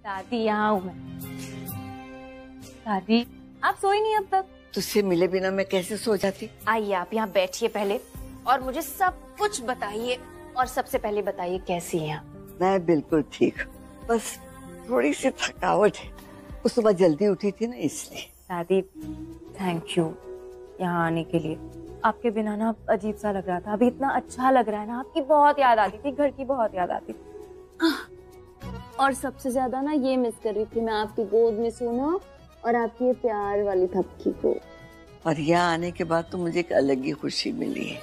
दादी यहाँ हूँ मैं। दादी आप सोई नहीं अब तक? तुझसे मिले बिना मैं कैसे सो जाती? आइए आप यहाँ बैठिए पहले और मुझे सब कुछ बताइए, और सबसे पहले बताइए कैसी हैं आप? मैं बिल्कुल ठीक हूँ, बस थोड़ी सी थकावट है। उस सुबह जल्दी उठी थी ना इसलिए। दादी थैंक यू यहाँ आने के लिए। आपके बिना ना अजीब सा लग रहा था, अभी इतना अच्छा लग रहा है ना। आपकी बहुत याद आती थी, घर की बहुत याद आती थी। और सबसे ज्यादा ना ये मिस कर रही थी मैं आपकी गोद में सोना और आपकी ये प्यार वाली थपकी को। और यहाँ आने के बाद तो मुझे एक अलग ही खुशी मिली है।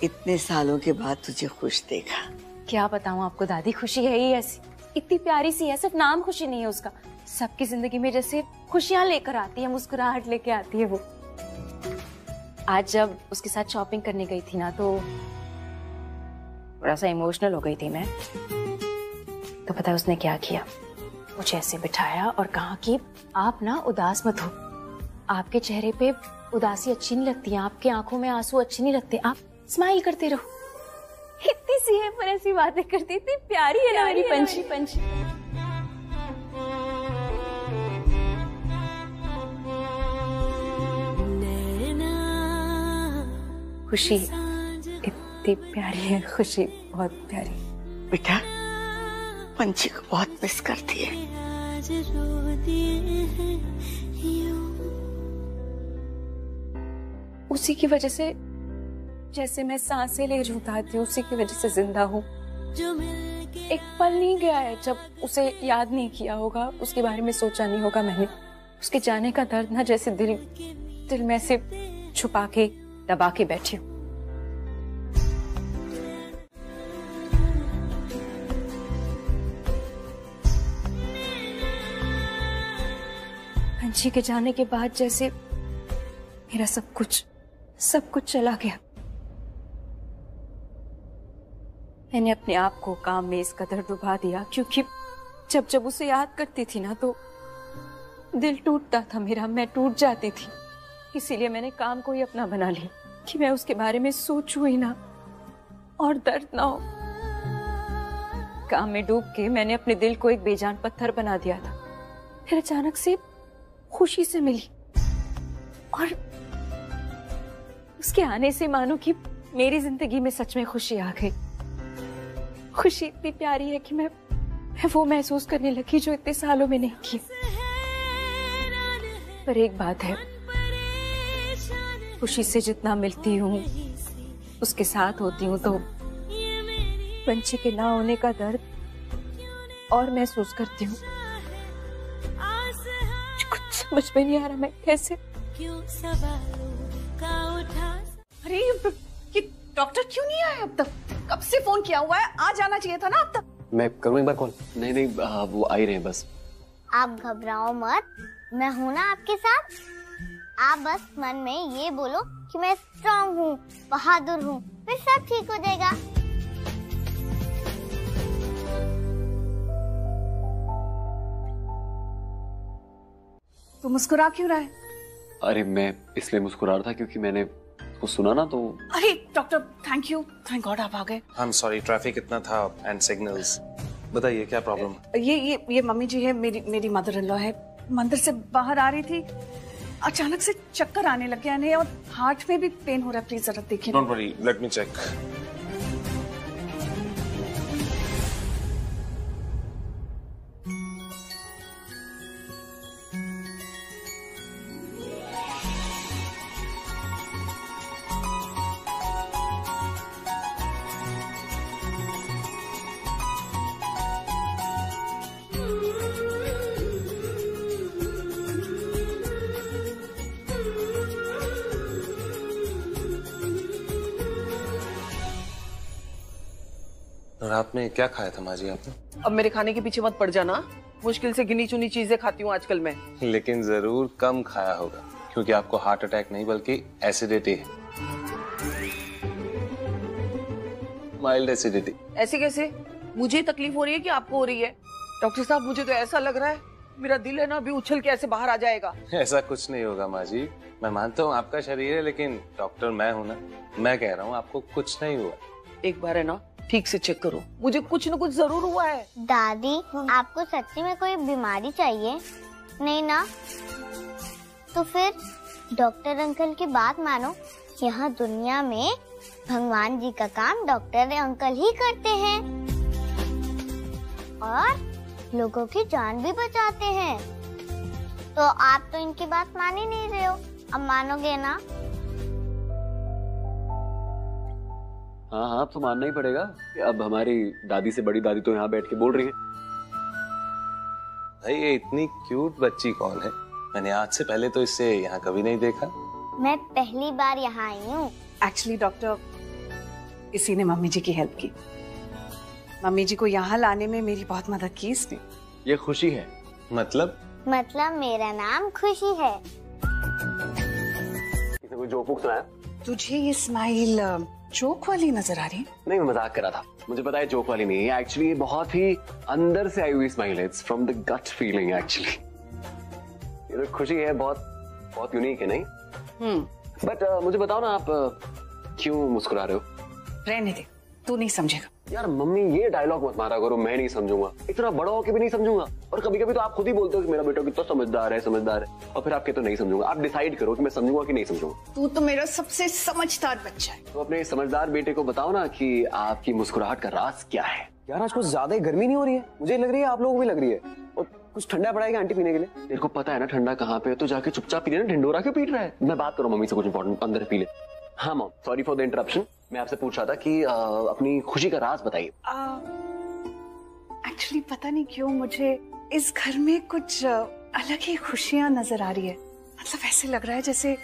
इतने सालों के बाद तुझे खुश देखा। क्या बताऊं आपको दादी, खुशी है ही ऐसी, इतनी प्यारी सी है। सिर्फ नाम खुशी नहीं है उसका, सबकी जिंदगी में जैसे खुशियां लेकर आती है, मुस्कुराहट लेके आती है वो। आज जब उसके साथ शॉपिंग करने गई थी ना, तो थोड़ा सा इमोशनल हो गई थी मैं। तो पता है उसने क्या किया? मुझे ऐसे बिठाया और कहा कि आप ना उदास मत हो, आपके चेहरे पे उदासी अच्छी नहीं लगती है, आपकी आंखों में आंसू अच्छे नहीं लगते, आप स्माइल करते रहो। इतनी सी है पर ऐसी बातें करती, इतनी प्यारी है ना मेरी पंछी। पंछी खुशी इतनी प्यारी है, खुशी बहुत प्यारी। बेटा पंछी को बहुत मिस करती है। उसी की वजह से जैसे मैं सांसें ले रही हूँ, उसी की वजह से जिंदा हूँ। एक पल नहीं गया है जब उसे याद नहीं किया होगा, उसके बारे में सोचा नहीं होगा मैंने। उसके जाने का दर्द ना जैसे दिल में से छुपा के दबा के बैठी हूँ। पंछी के जाने के बाद जैसे मेरा सब कुछ चला गया। मैंने अपने आप को काम में इस कदर डुबा दिया, क्योंकि जब उसे याद करती थी ना तो दिल टूटता था मेरा, मैं टूट जाती थी। इसीलिए मैंने काम को ही अपना बना लिया कि मैं उसके बारे में सोचूं ही ना और दर्द ना हो। काम में डूब के मैंने अपने दिल को एक बेजान पत्थर बना दिया था। फिर अचानक से खुशी से मिली और उसके आने से मानो कि मेरी जिंदगी में सच में खुशी आ गई। खुशी इतनी प्यारी है कि मैं वो महसूस करने लगी जो इतने सालों में नहीं की। पर एक बात है, खुशी से जितना मिलती हूँ, उसके साथ होती हूँ, तो पंछी के ना होने का दर्द और महसूस करती हूँ। कुछ समझ में नहीं आ रहा मैं कैसे। अरे ये डॉक्टर क्यों नहीं आया अब तक? कब से फोन किया हुआ है, आ जाना चाहिए था ना अब तक। मैं करूँ एक बार कॉल? नहीं वो आ ही रहे हैं बस। आप घबराओ मत, मैं हूं ना आपके साथ। आप बस मन में ये बोलो कि मैं स्ट्रांग हूँ, बहादुर हूँ, फिर सब ठीक हो जाएगा। तू मुस्कुरा क्यों रहा है? अरे मैं इसलिए मुस्कुरा रहा था क्योंकि मैंने वो सुना ना तो। अरे doctor thank you, thank God आप आ गए। आई एम सॉरी, ट्रैफिक इतना था एंड सिग्नल्स। बताइए क्या प्रॉब्लम? ये मम्मी जी है, मेरी मदर इन लॉ है। मंदिर से बाहर आ रही थी, अचानक से चक्कर आने लग गया इन्हें और हार्ट में भी पेन हो रहा है। प्लीज जरा देखिए। Don't worry, let me check. रात में क्या खाया था माँ जी आपने? अब मेरे खाने के पीछे मत पड़ जाना, मुश्किल से गिनी चुनी चीजें खाती हूँ आजकल मैं। लेकिन जरूर कम खाया होगा, क्योंकि आपको हार्ट अटैक नहीं बल्कि एसिडिटी है। Mild acidity. ऐसे कैसे? मुझे तकलीफ हो रही है कि आपको हो रही है? डॉक्टर साहब मुझे तो ऐसा लग रहा है मेरा दिल है ना अभी उछल के ऐसे बाहर आ जाएगा। ऐसा कुछ नहीं होगा माँ जी, मैं मानता हूँ आपका शरीर है, लेकिन डॉक्टर मैं हूँ ना, मैं कह रहा हूँ आपको कुछ नहीं हुआ। एक बार है ना ठीक से चेक करो, मुझे कुछ न कुछ जरूर हुआ है। दादी, आपको सच्ची में कोई बीमारी चाहिए? नहीं ना? तो फिर डॉक्टर अंकल की बात मानो। यहाँ दुनिया में भगवान जी का काम डॉक्टर अंकल ही करते हैं और लोगों की जान भी बचाते हैं। तो आप तो इनकी बात मान ही नहीं रहे हो, अब मानोगे ना? हाँ हाँ, अब तो मानना ही पड़ेगा। अब हमारी दादी से बड़ी दादी तो यहाँ बैठ के बोल रही है। भाई ये इतनी क्यूट बच्ची कौन है? मैंने आज से पहले तो इससे यहाँ कभी नहीं देखा। मैं पहली बार यहाँ आई हूँ। एक्चुअली डॉक्टर, इसी ने मम्मी जी की हेल्प की। मम्मी जी को यहाँ लाने में मेरी बहुत मदद की इसने। ये खुशी है। मतलब मेरा नाम खुशी है। किसी को जोक सुनाया? तुझे ये स्माइल जोक वाली नजर आ रही है? नहीं, मैं मजाक कर रहा था। मुझे पता है जोक वाली नहीं है। एक्चुअली ये बहुत ही अंदर से आई हुई स्माइल है। It's from the gut feeling actually. ये तो खुशी है, बहुत यूनिक है, नहीं? बट मुझे बताओ ना, आप क्यों मुस्कुरा रहे हो? रहने दे, तू नहीं समझेगा। यार मम्मी, ये डायलॉग मत मारा करो, मैं नहीं समझूंगा। इतना बड़ा होके भी नहीं समझूंगा। और कभी कभी तो आप खुद ही बोलते हो कि मेरा बेटा कितना समझदार है, और फिर आप कहते हो नहीं समझूंगा। आप डिसाइड करो कि मैं समझूंगा कि नहीं समझूंगा। तू तो मेरा सबसे समझदार बच्चा है। तो अपने समझदार बेटे को बताओ ना कि आपकी मुस्कुराहट का राज क्या है। यार आज कुछ ज्यादा ही गर्मी नहीं हो रही है? मुझे लग रही है आप लोगों को भी लग रही है। और कुछ ठंडा पड़ाएगा आंटी पीने के लिए? तेरे को पता है ना ठंडा कहाँ पे है, तो जाके चुपचाप पी ले ना। ढिंडोरा क्यों पीट रहा है? मैं बात करूँ मम्मी से, कुछ इंपॉर्टेंट, अंदर पी ले। हाँ mom, sorry for the interruption. मैं आपसे पूछ रहा था कि अपनी खुशी का राज बताइए। एक्चुअली पता नहीं क्यों मुझे इस घर में कुछ अलग ही खुशियां नजर आ रही है। मतलब ऐसे लग रहा है जैसे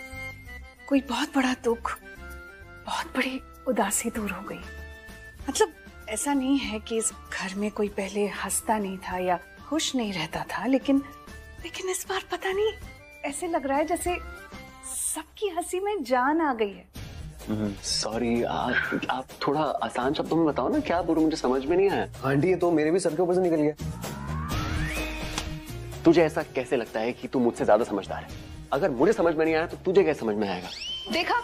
कोई बहुत बड़ा दुख, बहुत बड़ी उदासी दूर हो गई। मतलब ऐसा नहीं है कि इस घर में कोई पहले हंसता नहीं था या खुश नहीं रहता था, लेकिन इस बार पता नहीं ऐसे लग रहा है जैसे सबकी हंसी में जान आ गई है। सॉरी, आप थोड़ा आसान शब्दों में बताओ ना, क्या बोलूं, मुझे समझ में नहीं आया। आंटी ये तो मेरे भी सर के ऊपर से निकल गया। तुझे ऐसा कैसे लगता है कि तू मुझसे ज्यादा समझदार है? अगर मुझे समझ में नहीं आया तो तुझे कैसे समझ में आएगा? देखा,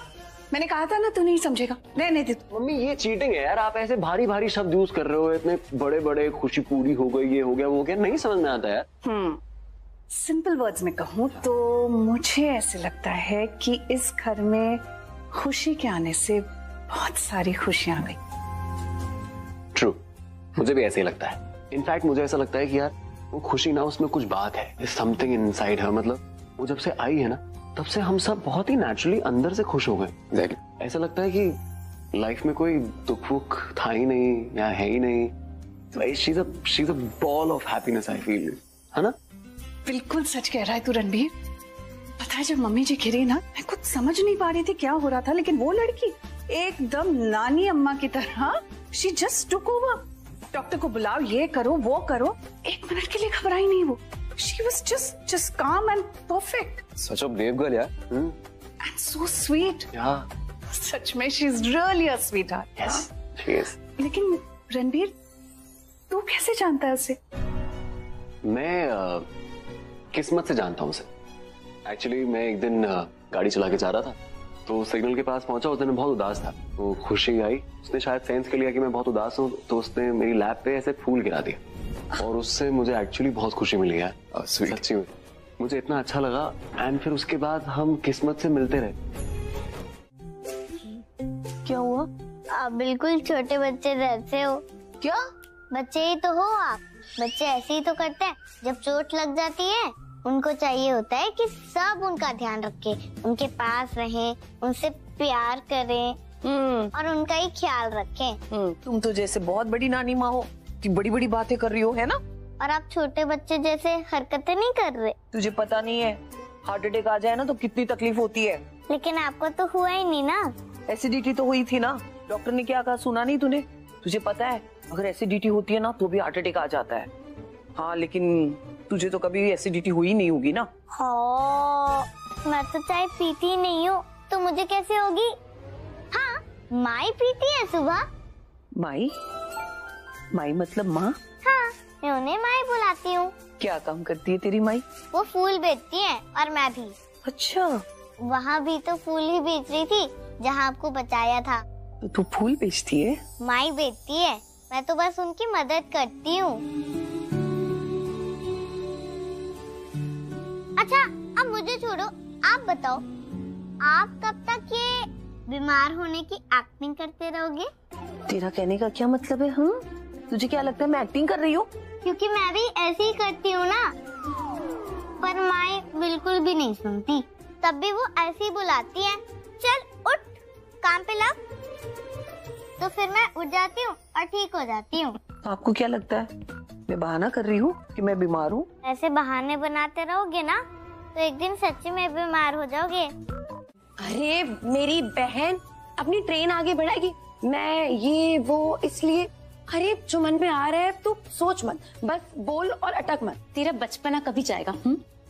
मैंने कहा था ना तू नहीं समझेगा। रहने दे। मम्मी ये चीटिंग है यार। आप ऐसे भारी भारी शब्द यूज कर रहे हो, इतने बड़े बड़े, खुशी पूरी हो गई, ये हो गया, वो हो गया, नहीं समझ में आता यार। सिंपल वर्ड्स में कहूँ तो मुझे ऐसे लगता है कि इस घर में खुशी के आने से बहुत सारी खुशियां आ गई। ट्रू, मुझे भी ऐसे ही लगता है। इनफैक्ट मुझे ऐसा लगता है कि यार वो खुशी ना, उसमें कुछ बात है, समथिंग इनसाइड है। मतलब वो जब से आई है ना, तब से हम सब बहुत ही नेचुरली अंदर से खुश हो गए। ऐसा लगता है कि लाइफ में कोई दुख वुख था ही नहीं या है ही नहीं। तो शीज a ball of happiness, I feel, है ना? बिल्कुल सच कह रहा है तू रणबीर। पता है जब मम्मी जी गिरी ना, मैं कुछ समझ नहीं पा रही थी क्या हो रहा था, लेकिन वो लड़की एकदम नानी अम्मा की तरह she just took over. Doctor को बुलाओ, ये करो, वो करो, एक मिनट के लिए घबराई नहीं वो। She was just calm and perfect. Such a brave girl यार। And so sweet. सच में she is really a sweetheart. Yes she is. लेकिन रणबीर, तू कैसे जानता है उसे? मैं किस्मत से जानता हूँ उसे। एक्चुअली मैं एक दिन गाड़ी चला के जा रहा था, तो सिग्नल के पास पहुंचा। उस दिन मैं बहुत उदास था, तो खुशी आई। उसने शायद सेंस कर लिया कि मैं बहुत उदास हूँ, तो उसने मेरी लैप पे ऐसे फूल गिरा दिया। और उससे मुझे एक्चुअली बहुत खुशी मिली यार, सच्ची में। मुझे इतना अच्छा लगा। एंड फिर उसके बाद हम किस्मत से मिलते रहे। क्या हुआ? आप बिल्कुल छोटे बच्चे जैसे हो। क्या? बच्चे ही तो हो आप। बच्चे ऐसे ही तो करते हैं, जब चोट लग जाती है उनको चाहिए होता है कि सब उनका ध्यान रखे, उनके पास रहें, उनसे प्यार करें और उनका ही ख्याल रखें। तुम तो जैसे बहुत बड़ी नानी माँ हो कि बड़ी बड़ी बातें कर रही हो, है ना? और आप छोटे बच्चे जैसे हरकतें नहीं कर रहे। तुझे पता नहीं है, हार्ट अटैक आ जाए ना तो कितनी तकलीफ होती है। लेकिन आपको तो हुआ ही नहीं ना। एसिडिटी तो हुई थी ना। डॉक्टर ने क्या कहा, सुना नहीं तूने? तुझे पता है अगर एसिडिटी होती है ना तो भी हार्ट अटैक आ जाता है। हाँ, लेकिन तुझे तो कभी एसिडिटी हुई नहीं होगी ना। हाँ, मैं तो चाय पीती नहीं हूँ, तो मुझे कैसे होगी? हाँ, माई पीती है सुबह। माई? माई मतलब माँ? हाँ, मैं उन्हें माई बुलाती हूँ। क्या काम करती है तेरी माई? वो फूल बेचती है और मैं भी। अच्छा। वहाँ भी तो फूल ही बेच रही थी जहाँ आपको बचाया था। तो तू फूल बेचती है? माई बेचती है, मैं तो बस उनकी मदद करती हूँ। अच्छा अब मुझे छोड़ो, आप बताओ, आप कब तक ये बीमार होने की एक्टिंग करते रहोगे? तेरा कहने का क्या मतलब है? हम तुझे क्या लगता है मैं एक्टिंग कर रही हूँ? क्योंकि मैं भी ऐसे ही करती हूँ ना। पर माई बिल्कुल भी नहीं सुनती, तब भी वो ऐसे ही बुलाती है, चल उठ काम पे लग। तो फिर मैं उठ जाती हूँ और ठीक हो जाती हूँ। आपको क्या लगता है मैं बहाना कर रही हूँ कि मैं बीमार हूँ? ऐसे बहाने बनाते रहोगे ना तो एक दिन सच्ची में बीमार हो जाओगे। अरे मेरी बहन अपनी ट्रेन आगे बढ़ाएगी, मैं ये वो इसलिए। अरे जो मन में आ रहा है तू सोच मत, बस बोल और अटक मत। तेरा बचपना कभी जाएगा?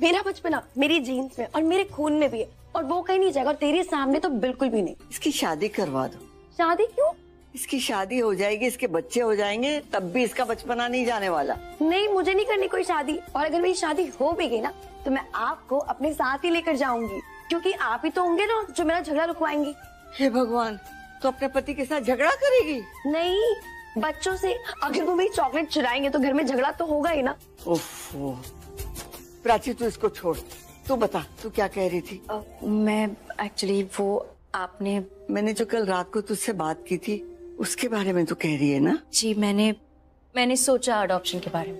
मेरा बचपना मेरी जीन्स में और मेरे खून में भी है, और वो कहीं नहीं जाएगा, और तेरे सामने तो बिल्कुल भी नहीं। इसकी शादी करवा दो। शादी क्यों? इसकी शादी हो जाएगी, इसके बच्चे हो जाएंगे, तब भी इसका बचपना नहीं जाने वाला। नहीं, मुझे नहीं करनी कोई शादी, और अगर मेरी शादी हो भी गई ना तो मैं आपको अपने साथ ही लेकर जाऊंगी, क्योंकि आप ही तो होंगे ना जो मेरा झगड़ा रुकवाएंगे। हे भगवान, तो अपने पति के साथ झगड़ा करेगी? नहीं, बच्चों से। अगर वो मेरी चॉकलेट चुराएंगे तो घर में झगड़ा तो होगा ही ना। ओफो, प्राची तू इसको छोड़, तू बता तू क्या कह रही थी? मैं एक्चुअली वो मैंने जो कल रात को तुझसे बात की थी उसके बारे में तू कह रही है ना? जी, मैंने सोचा अडॉप्शन के बारे में।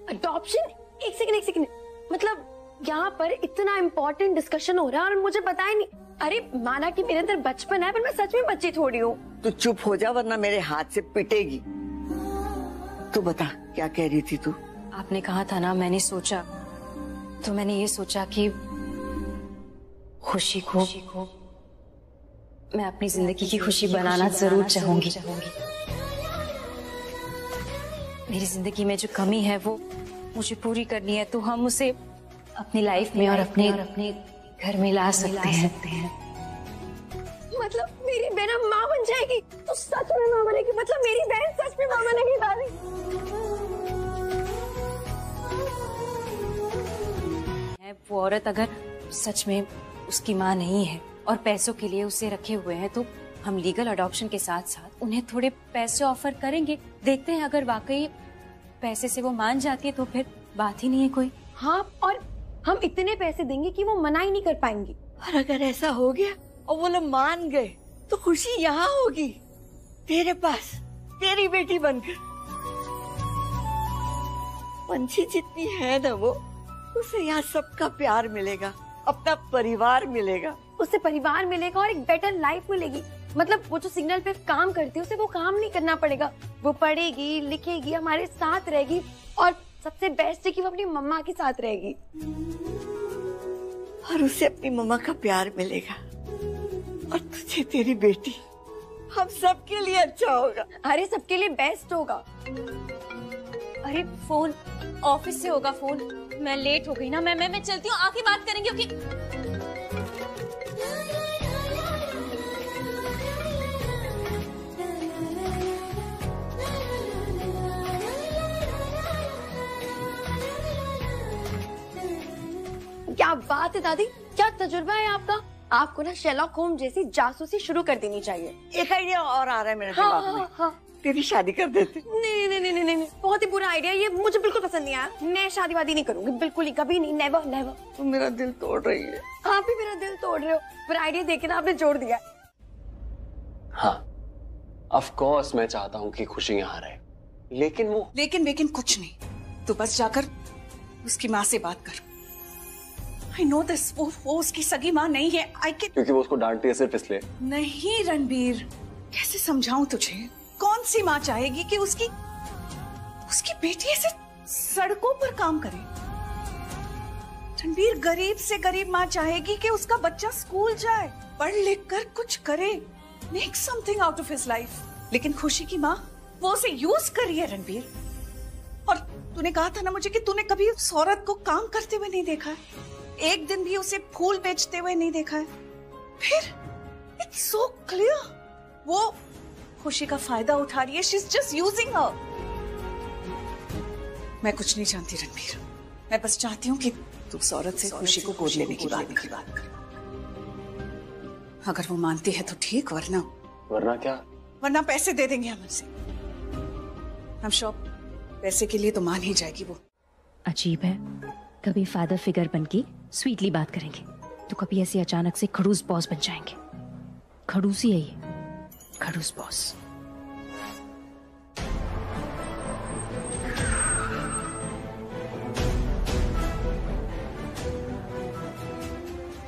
अडॉप्शन? एक सेकंड, मतलब यहाँ पर इतना इम्पोर्टेंट डिस्कशन हो रहा है और मुझे पता ही नहीं। अरे माना कि मेरे अंदर बचपन है, पर मैं सच में बच्ची थोड़ी हूँ। तू चुप हो जा वरना मेरे हाथ से पिटेगी। तू बता क्या कह रही थी तू? आपने कहा था ना मैंने सोचा, तो मैंने ये सोचा कि खुशी को मैं अपनी जिंदगी की खुशी बनाना जरूर चाहूंगी। मेरी जिंदगी में जो कमी है वो मुझे पूरी करनी है, तो हम उसे अपनी लाइफ में और अपने घर में ला सकते हैं। मतलब मेरी बहन माँ बन जाएगी, तो सच में माँ बनेगी? मतलब मेरी बहन सच में माँ बनेगी? दादी, वो औरत अगर सच में उसकी माँ नहीं है और पैसों के लिए उसे रखे हुए हैं, तो हम लीगल अडॉप्शन के साथ साथ उन्हें थोड़े पैसे ऑफर करेंगे। देखते हैं अगर वाकई पैसे से वो मान जाती है तो फिर बात ही नहीं है कोई। हाँ, और हम इतने पैसे देंगे कि वो मना ही नहीं कर पाएंगी। और अगर ऐसा हो गया और वो लोग मान गए तो खुशी यहाँ होगी, तेरे पास, तेरी बेटी बनकर। पंछी जितनी है ना वो, उसे यहाँ सबका प्यार मिलेगा, अपना परिवार मिलेगा। उसे परिवार मिलेगा और एक बेटर लाइफ मिलेगी। मतलब वो जो सिग्नल पे काम करती है उसे वो काम नहीं करना पड़ेगा, वो पढ़ेगी, लिखेगी, हमारे साथ रहेगी, और सबसे बेस्ट है कि वो अपनी मम्मा के साथ रहेगी। और उसे अपनी मम्मा का प्यार मिलेगा, और तुझे तेरी बेटी, हम सबके लिए अच्छा होगा। अरे सबके लिए बेस्ट होगा। अरे फोन ऑफिस से होगा फोन, मैं लेट हो गई ना, मैं चलती हूँ, आके बात करेंगे। ओके क्या बात है दादी, क्या तजुर्बा है आपका। आपको ना शेरलॉक होम्स जैसी जासूसी शुरू कर देनी चाहिए। एक आइडिया और आ रहा है मेरे दिमाग में। हाँ। तेरी शादी कर देते। नहीं, बहुत ही बुरा आइडिया, ये मुझे बिल्कुल पसंद नहीं आया। मैं शादी वादी नहीं करूंगी, बिल्कुल ही, कभी नहीं, नेवर नेवर। तुम मेरा दिल तोड़ रही है। आप भी मेरा दिल तोड़ रहे हो, पर आइडिया देके ना आपने जोड़ दिया। हाँ, ऑफ कोर्स मैं चाहता हूँ कि खुशी यहाँ रहे, लेकिन कुछ नहीं। तो बस जाकर उसकी माँ से बात कर। I know this, वो उसकी सगी माँ नहीं है। क्योंकि वो उसको डांटती है सिर्फ इसलिए। नहीं रणबीर, कैसे समझाऊं तुझे? कौन सी माँ चाहेगी कि उसकी बेटी ऐसे सड़कों पर काम करे? रणबीर, गरीब से गरीब माँ चाहेगी कि उसका बच्चा स्कूल जाए, पढ़ लिख कर कुछ करे, make something out of his life. लेकिन खुशी की माँ वो उसे यूज कर रही है रणबीर। और तूने कहा था ना मुझे कि तूने कभी उस औरत को काम करते हुए नहीं देखा है, एक दिन भी उसे फूल बेचते हुए नहीं देखा है। फिर इट्स सो क्लियर वो खुशी का फायदा उठा रही है। शी इज जस्ट यूजिंग हर। मैं कुछ नहीं जानती रणबीर, मैं बस चाहती हूँ कि तू उस औरत से खुशी को गोद लेने की बात कर। अगर वो मानती है तो ठीक, वरना वरना क्या? वरना पैसे दे देंगे हम उनसे। हम श्योर पैसे के लिए तो मान ही जाएगी वो। अजीब है, कभी फादर फिगर बनके स्वीटली बात करेंगे तो कभी ऐसे अचानक से खड़ूस बॉस बन जाएंगे। खड़ूस ही है ये, खड़ूस बॉस।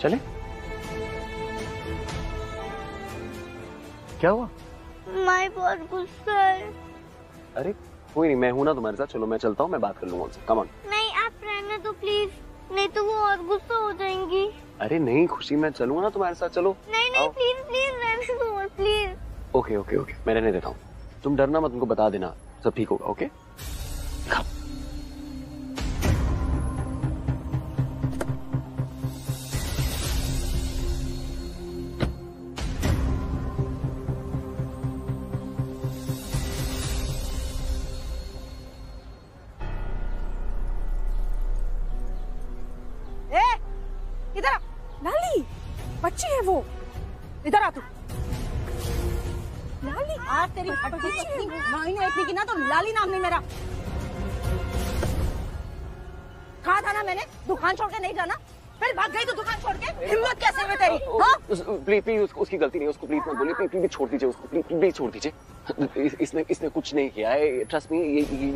चले? क्या हुआ? माई बहुत गुस्सा है। अरे कोई नहीं, मैं हूं ना तुम्हारे साथ। चलो मैं चलता हूँ, मैं बात कर लूंगा उनसे। Come on. नहीं आप रहने दो प्लीज, नहीं तो वो और गुस्सा हो जाएंगी। अरे नहीं खुशी, मैं चलूंगा ना तुम्हारे साथ। चलो। नहीं नहीं प्लीज प्लीज रहने दो और प्लीज। ओके ओके ओके, मैं रहने देता हूँ। तुम डरना मत, उनको बता देना सब ठीक होगा। ओके इधर आ। लाली, बच्ची है वो। इधर आ तू। लाली, आज तेरी मायने इतनी की ना तो लाली नाम नहीं मेरा। कहा था ना मैंने दुकान छोड़ के नहीं जाना, फिर भाग गई तो दुकान छोड़ के। हिम्मत कैसे हुई तेरी? हाँ? प्लीज प्लीज, उसकी गलती नहीं है, उसको प्लीज मत बोलिए। प्लीज प्लीज छोड़ दीजिए उसको, प्लीज प्लीज छोड़ दीजिए। इसने कुछ नहीं किया है, ट्रस्ट मी।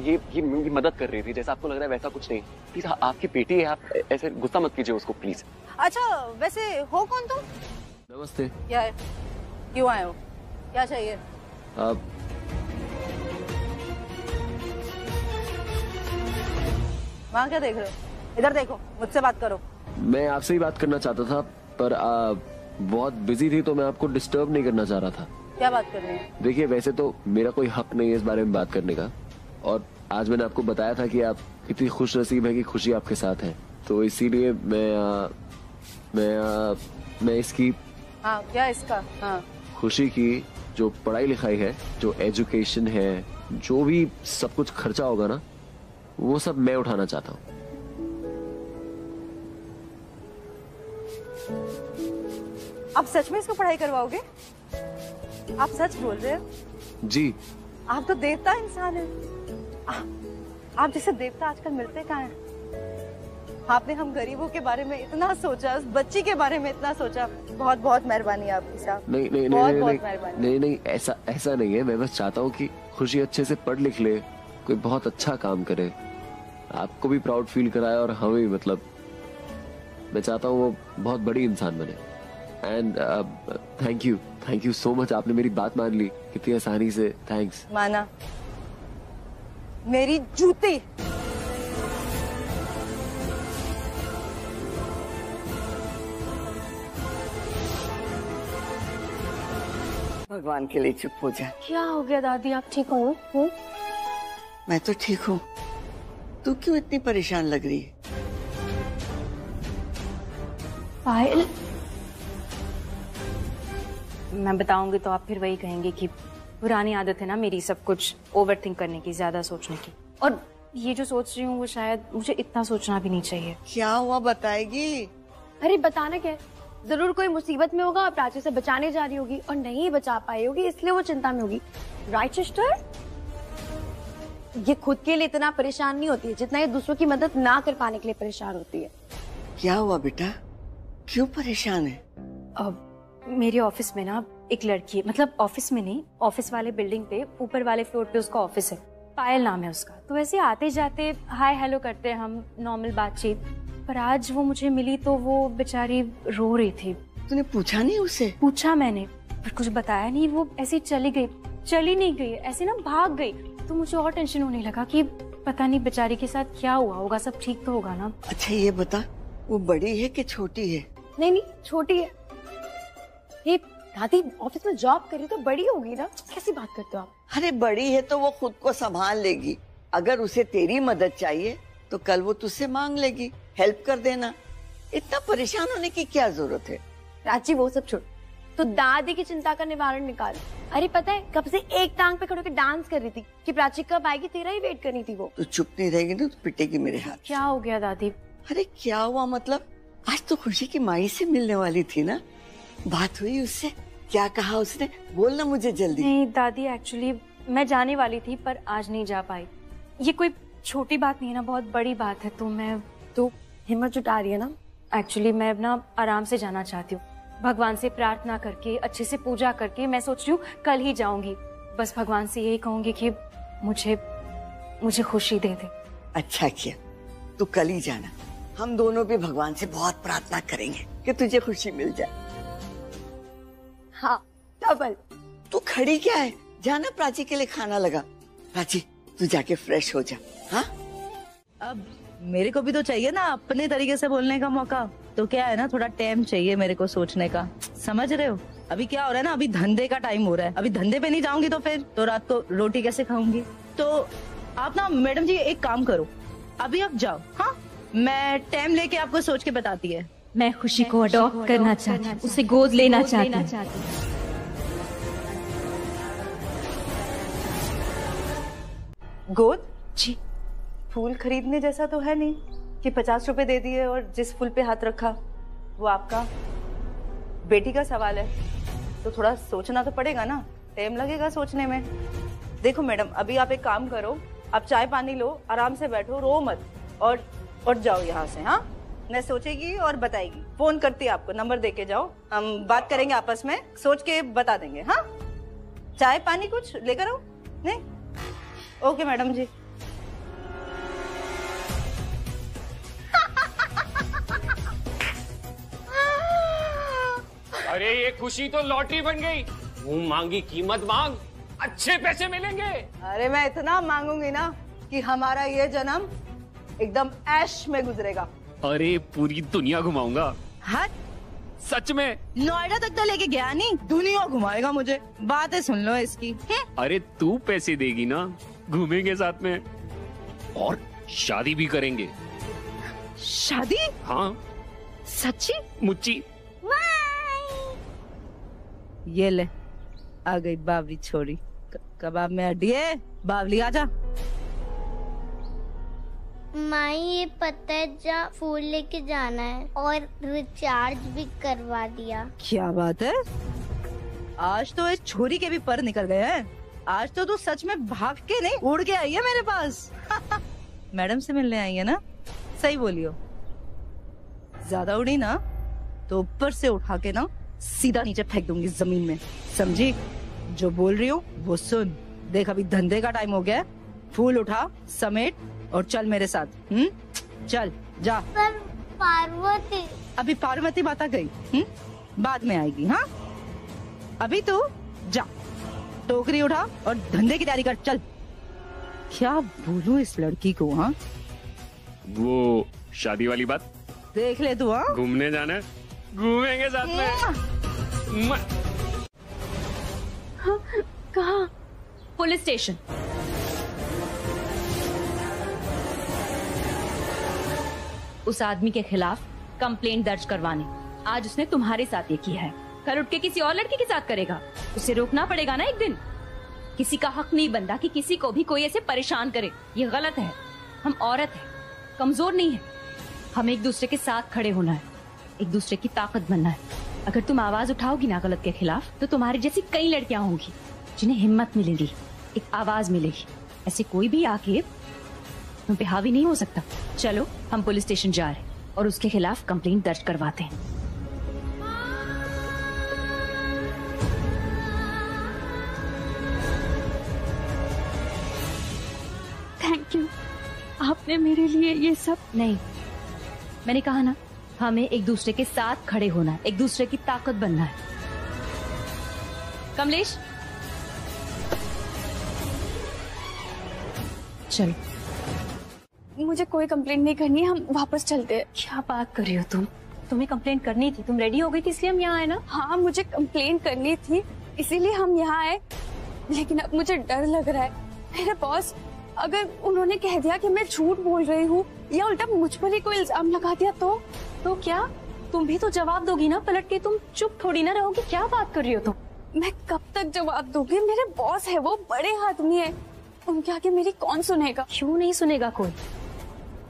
ये मदद कर रही थी, जैसा आपको लग रहा है वैसा कुछ नहीं। प्लीज आपकी बेटी है, आप ऐसे गुस्सा मत कीजिए उसको प्लीज। अच्छा वैसे हो कौन तुम? नमस्ते। क्या है, क्यों आए हो, क्या चाहिए? आप वहाँ क्या देख रहे हो? इधर देखो, मुझसे बात करो। मैं आपसे ही बात करना चाहता था, पर बहुत बिजी थी तो मैं आपको डिस्टर्ब नहीं करना चाह रहा था। क्या बात कर रहे हैं? देखिए वैसे तो मेरा कोई हक नहीं है इस बारे में बात करने का, और आज मैंने आपको बताया था कि आप कितनी खुश नसीब है कि खुशी आपके साथ है, तो इसीलिए मैं इसकी। हाँ क्या इसका? हाँ खुशी की जो पढ़ाई लिखाई है, जो एजुकेशन है, जो भी सब कुछ खर्चा होगा ना, वो सब मैं उठाना चाहता हूँ। आप सच में इसको पढ़ाई करवाओगे? आप सच बोल रहे हो? जी। आप तो देवता इंसान हैं। आप जैसे देवता आजकल मिलते कहाँ हैं? आपने हम गरीबों के बारे में इतना सोचा, उस बच्ची के बारे में इतना सोचा। बहुत बहुत मेहरबानी आपकी साहब। नहीं, बहुत ऐसा नहीं है। मैं बस चाहता हूँ कि खुशी अच्छे से पढ़ लिख ले, कोई बहुत अच्छा काम करे, आपको भी प्राउड फील कराए और हमें भी। मतलब मैं चाहता हूँ वो बहुत बड़ी इंसान बने। And thank you so much, आपने मेरी बात मान ली कितनी आसानी से। थैंक्स। माना मेरी जूती। भगवान के लिए चुप हो जा। क्या हो गया दादी, आप ठीक हो? मैं तो ठीक हूँ, तू क्यों इतनी परेशान लग रही है? पायल, मैं बताऊंगी तो आप फिर वही कहेंगे कि पुरानी आदत है ना मेरी, सब कुछ ओवरथिंक करने की, ज्यादा सोचने की। और ये जो सोच रही हूँ वो शायद मुझे इतना सोचना भी नहीं चाहिए। क्या हुआ बताएगी? अरे बताना क्या है, जरूर कोई मुसीबत में होगा और प्राची से बचाने जा रही होगी और नहीं बचा पाई होगी, इसलिए वो चिंता में होगी। Right sister? ये खुद के लिए इतना परेशान नहीं होती है जितना ये दूसरों की मदद ना कर पाने के लिए परेशान होती है। क्या हुआ बेटा, क्यों परेशान है? अब मेरे ऑफिस में ना एक लड़की है, मतलब ऑफिस में नहीं, ऑफिस वाले बिल्डिंग पे ऊपर वाले फ्लोर पे उसका ऑफिस है। पायल नाम है उसका। तो वैसे आते जाते हाय हेलो करते हैं हम, नॉर्मल बातचीत। पर आज वो मुझे मिली तो वो बेचारी रो रही थी। तूने पूछा नहीं उसे? पूछा मैंने, पर कुछ बताया नहीं। वो ऐसे चली गई, चली नहीं गई, ऐसे ना भाग गई। तो मुझे और टेंशन होने लगा कि पता नहीं बेचारी के साथ क्या हुआ होगा, सब ठीक तो होगा ना। अच्छा ये बता, वो बड़ी है कि छोटी है? नहीं छोटी है। ये दादी ऑफिस में जॉब कर रही तो बड़ी होगी ना, कैसी बात करते हो आप? अरे बड़ी है तो वो खुद को संभाल लेगी। अगर उसे तेरी मदद चाहिए तो कल वो तुझसे मांग लेगी, हेल्प कर देना। इतना परेशान होने की क्या जरूरत है? प्राची वो सब छोड़, तो दादी की चिंता का निवारण निकाल। अरे पता है कब से एक टांग पे खड़े होकर डांस कर रही थी कि प्राची कब आएगी, तेरा ही वेट करनी थी वो। तू चुप नहीं रहेगी ना तो पिटेगी मेरे हाथ। क्या हो गया दादी? अरे क्या हुआ मतलब, आज तो खुशी की माई से मिलने वाली थी ना, बात हुई उससे? क्या कहा उसने? बोलना मुझे जल्दी। नहीं दादी, एक्चुअली मैं जाने वाली थी पर आज नहीं जा पाई। ये कोई छोटी बात नहीं है ना, बहुत बड़ी बात है। तो हिम्मत जुटा रही है ना? एक्चुअली मैं अब ना आराम से जाना चाहती हूँ, भगवान से प्रार्थना करके, अच्छे से पूजा करके। मैं सोच रही हूँ कल ही जाऊंगी। बस भगवान से यही कहूंगी कि मुझे खुशी दे दे। अच्छा किया, तू कल ही जाना। हम दोनों भी भगवान से बहुत प्रार्थना करेंगे कि तुझे खुशी मिल जाए। हाँ, डबल। तू खड़ी क्या है? जाना, प्राची के लिए खाना लगा। प्राची तू जाके फ्रेश हो जा। हाँ, अब मेरे को भी तो चाहिए ना अपने तरीके से बोलने का मौका। तो क्या है ना, थोड़ा टाइम चाहिए मेरे को सोचने का, समझ रहे हो? अभी क्या हो रहा है ना, अभी धंधे का टाइम हो रहा है। अभी धंधे पे नहीं जाऊंगी तो फिर तो रात को रोटी कैसे खाऊंगी? तो आप ना मैडम जी एक काम करो, अभी आप जाओ। हाँ, मैं टाइम लेके आपको सोच के बताती है। मैं खुशी को अडॉप्ट करना चाहती हूँ, उसे गोद लेना चाहती हूँ। गोद? जी। फूल खरीदने जैसा तो है नहीं कि 50 रुपए दे दिए और जिस फूल पे हाथ रखा वो आपका। बेटी का सवाल है तो थोड़ा सोचना तो पड़ेगा ना, टाइम लगेगा सोचने में। देखो मैडम, अभी आप एक काम करो, आप चाय पानी लो, आराम से बैठो, रो मत और जाओ यहाँ से। हाँ, मैं सोचेगी और बताएगी, फोन करती है आपको, नंबर दे के जाओ, हम बात करेंगे आपस में, सोच के बता देंगे। हाँ, चाय पानी कुछ लेकर आओ। नहीं, ओके मैडम जी। अरे ये खुशी तो लॉटरी बन गई। मुंह मांगी कीमत मांग, अच्छे पैसे मिलेंगे। अरे मैं इतना मांगूंगी ना कि हमारा ये जन्म एकदम ऐश में गुजरेगा। अरे पूरी दुनिया घुमाऊंगा। हाँ, सच में? नोएडा तक तो लेके गया नहीं, दुनिया घुमाएगा मुझे। बातें सुन लो इसकी। अरे तू पैसे देगी ना, घूमेंगे साथ में और शादी भी करेंगे। शादी? हाँ। सच्ची? मुच्ची। ये ले, आ गई बावली छोरी। कबाब में हड्डी है, बावली आजा। माई ये पता है, जा फूल लेके जाना है और रिचार्ज भी करवा दिया। क्या बात है, आज तो इस छोरी के भी पर निकल गए हैं। आज तो तू सच में भाग के नहीं, उड़ के आई है मेरे पास। मैडम से मिलने आई है ना? सही बोलियो। ज्यादा उड़ी ना तो ऊपर से उठा के ना सीधा नीचे फेंक दूंगी जमीन में, समझी? जो बोल रही हूँ वो सुन। देख, अभी धंधे का टाइम हो गया, फूल उठा, समेट और चल मेरे साथ। चल जा। पर पार्वती। अभी पार्वती बात आ गई, बाद में आएगी। हाँ, अभी तू जा, टोकरी उठा और धंधे की तैयारी कर। चल। क्या बोलूं इस लड़की को? हाँ, वो शादी वाली बात देख ले तू। हाँ, घूमने जाना है, घूमेंगे साथ में। हाँ, कहाँ? Police station. उस आदमी के खिलाफ कंप्लेंट दर्ज करवाने। आज उसने तुम्हारे साथ ये किया है, कल उठ के किसी और लड़के के साथ करेगा। उसे रोकना पड़ेगा ना एक दिन। किसी का हक नहीं बनता कि किसी को भी कोई ऐसे परेशान करे। ये गलत है। हम औरत है, कमजोर नहीं है। हमें एक दूसरे के साथ खड़े होना है, एक दूसरे की ताकत बनना है। अगर तुम आवाज उठाओगी ना गलत के खिलाफ, तो तुम्हारी जैसी कई लड़कियां होंगी जिन्हें हिम्मत मिलेगी, एक आवाज मिलेगी। ऐसे कोई भी आके तुम पे हावी नहीं हो सकता। चलो, हम पुलिस स्टेशन जा रहे हैं और उसके खिलाफ कंप्लेंट दर्ज करवाते हैं। थैंक यू, आपने मेरे लिए ये सब। नहीं, मैंने कहा ना, हमें एक दूसरे के साथ खड़े होना है, एक दूसरे की ताकत बनना है। कमलेश, चलो। मुझे कोई कंप्लेंट नहीं करनी है, हम वापस चलते हैं। क्या बात कर रही हो तुम? तुम्हें कंप्लेंट करनी थी, तुम रेडी हो गई थी इसलिए हम यहाँ आए ना। हाँ, मुझे कंप्लेंट करनी थी इसीलिए हम यहाँ आए, लेकिन अब मुझे डर लग रहा है। मेरे बॉस, अगर उन्होंने कह दिया कि मैं झूठ बोल रही हूँ या उल्टा मुझ पर ही कोई इल्जाम लगा दिया तो क्या? तुम भी तो जवाब दोगी ना पलट के, तुम चुप थोड़ी ना रहोगी। क्या बात कर रही हो तुम? मैं कब तक जवाब दूंगी? मेरे बॉस है, वो बड़े आदमी है, उनके आगे मेरी कौन सुनेगा? क्यों नहीं सुनेगा कोई?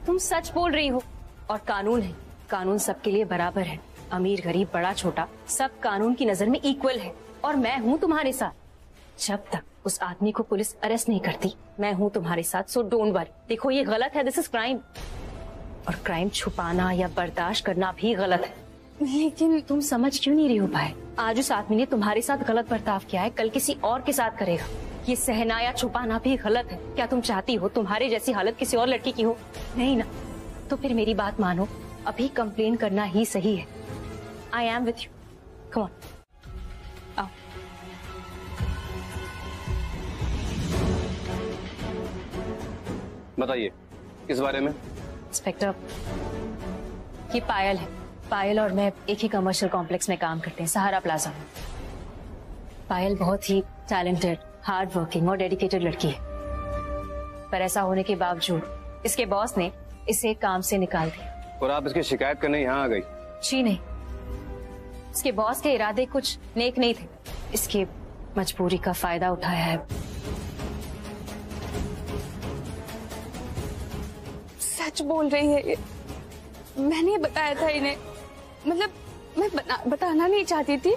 तुम सच बोल रही हो और कानून है, कानून सबके लिए बराबर है। अमीर गरीब बड़ा छोटा सब कानून की नजर में इक्वल है। और मैं हूँ तुम्हारे साथ जब तक उस आदमी को पुलिस अरेस्ट नहीं करती। मैं हूँ तुम्हारे साथ, सो डोंट वरी। देखो ये गलत है, दिस इज क्राइम, और क्राइम छुपाना या बर्दाश्त करना भी गलत है। लेकिन तुम समझ क्यों नहीं रही हो भाई? आज उस आदमी ने तुम्हारे साथ गलत बर्ताव किया है, कल किसी और के साथ करेगा। ये सहना या छुपाना भी गलत है। क्या तुम चाहती हो तुम्हारे जैसी हालत किसी और लड़की की हो? नहीं ना, तो फिर मेरी बात मानो, अभी कंप्लेन करना ही सही है। I am with you, come on, आओ। बताइए किस बारे में? इंस्पेक्टर, ये पायल है। पायल और मैं एक ही कमर्शियल कॉम्प्लेक्स में काम करते हैं, सहारा प्लाजा में। पायल बहुत ही टैलेंटेड, हार्ड वर्किंग और डेडिकेटेड लड़की है, पर ऐसा होने के बावजूद इसके बॉस ने इसे काम से निकाल दिया। और आप इसकी शिकायत करने यहाँ आ गई? जी नहीं, इसके बॉस के इरादे कुछ नेक नहीं थे, इसकी मजबूरी का फायदा उठाया है। सच बोल रही है ये, मैंने बताया था इन्हें। मतलब मैं बताना नहीं चाहती थी,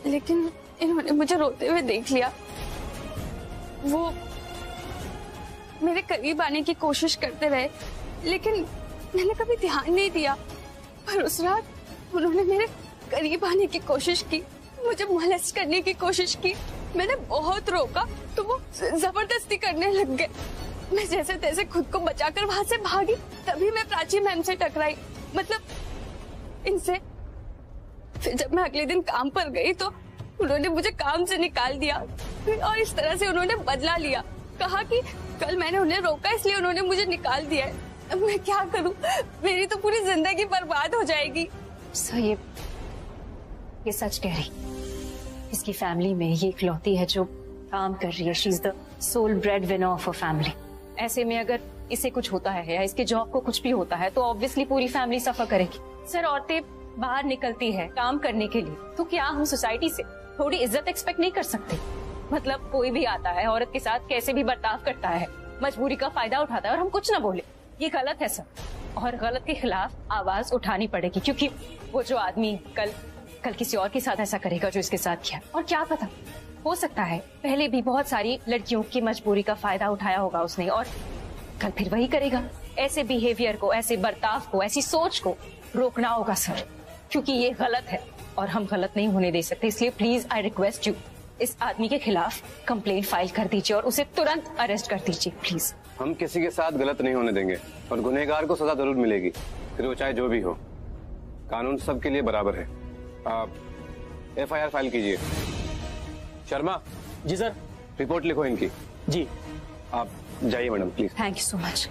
लेकिन इन्होंने मुझे रोते हुए देख लिया। वो मेरे करीब आने की कोशिश करते रहे, लेकिन मैंने कभी ध्यान नहीं दिया। पर उस रात उन्होंने मेरे करीब आने की कोशिश की, मुझे मोलेस्ट करने की कोशिश की। मैंने बहुत रोका तो वो जबरदस्ती करने लग गए। मैं जैसे तैसे खुद को बचाकर वहां से भागी, तभी मैं प्राची मैम से टकराई, मतलब इनसे। फिर जब मैं अगले दिन काम पर गई तो उन्होंने मुझे काम से निकाल दिया, और इस तरह से उन्होंने बदला लिया। कहा कि कल मैंने उन्हें रोका इसलिए उन्होंने मुझे निकाल दिया है। अब मैं क्या करूं, मेरी तो पूरी जिंदगी बर्बाद हो जाएगी। सर ये सच कह रही, इसकी फैमिली में ये इकलौती है जो काम कर रही है। She is the sole breadwinner of a family. ऐसे में अगर इसे कुछ होता है या इसके जॉब को कुछ भी होता है तो ऑब्वियसली पूरी फैमिली सफर करेगी। सर, औरतें बाहर निकलती है काम करने के लिए, तो क्या हम सोसाइटी से थोड़ी इज्जत एक्सपेक्ट नहीं कर सकते? मतलब कोई भी आता है औरत के साथ कैसे भी बर्ताव करता है, मजबूरी का फायदा उठाता है, और हम कुछ ना बोले, ये गलत है सर। और गलत के खिलाफ आवाज उठानी पड़ेगी, क्योंकि वो जो आदमी कल किसी और के साथ ऐसा करेगा जो इसके साथ किया। और क्या पता, हो सकता है पहले भी बहुत सारी लड़कियों की मजबूरी का फायदा उठाया होगा उसने, और कल फिर वही करेगा। ऐसे बिहेवियर को, ऐसे बर्ताव को, ऐसी सोच को रोकना होगा सर, क्योंकि ये गलत है और हम गलत नहीं होने दे सकते। इसलिए प्लीज आई रिक्वेस्ट यू, इस आदमी के खिलाफ कंप्लेंट फाइल कर दीजिए और उसे तुरंत अरेस्ट कर दीजिए प्लीज। हम किसी के साथ गलत नहीं होने देंगे, और गुनहगार को सजा जरूर मिलेगी, फिर वो चाहे जो भी हो। कानून सबके लिए बराबर है। आप FIR फाइल कीजिए। शर्मा। जी सर। रिपोर्ट लिखो इनकी। जी। आप जाइए madam please. Thank you so much.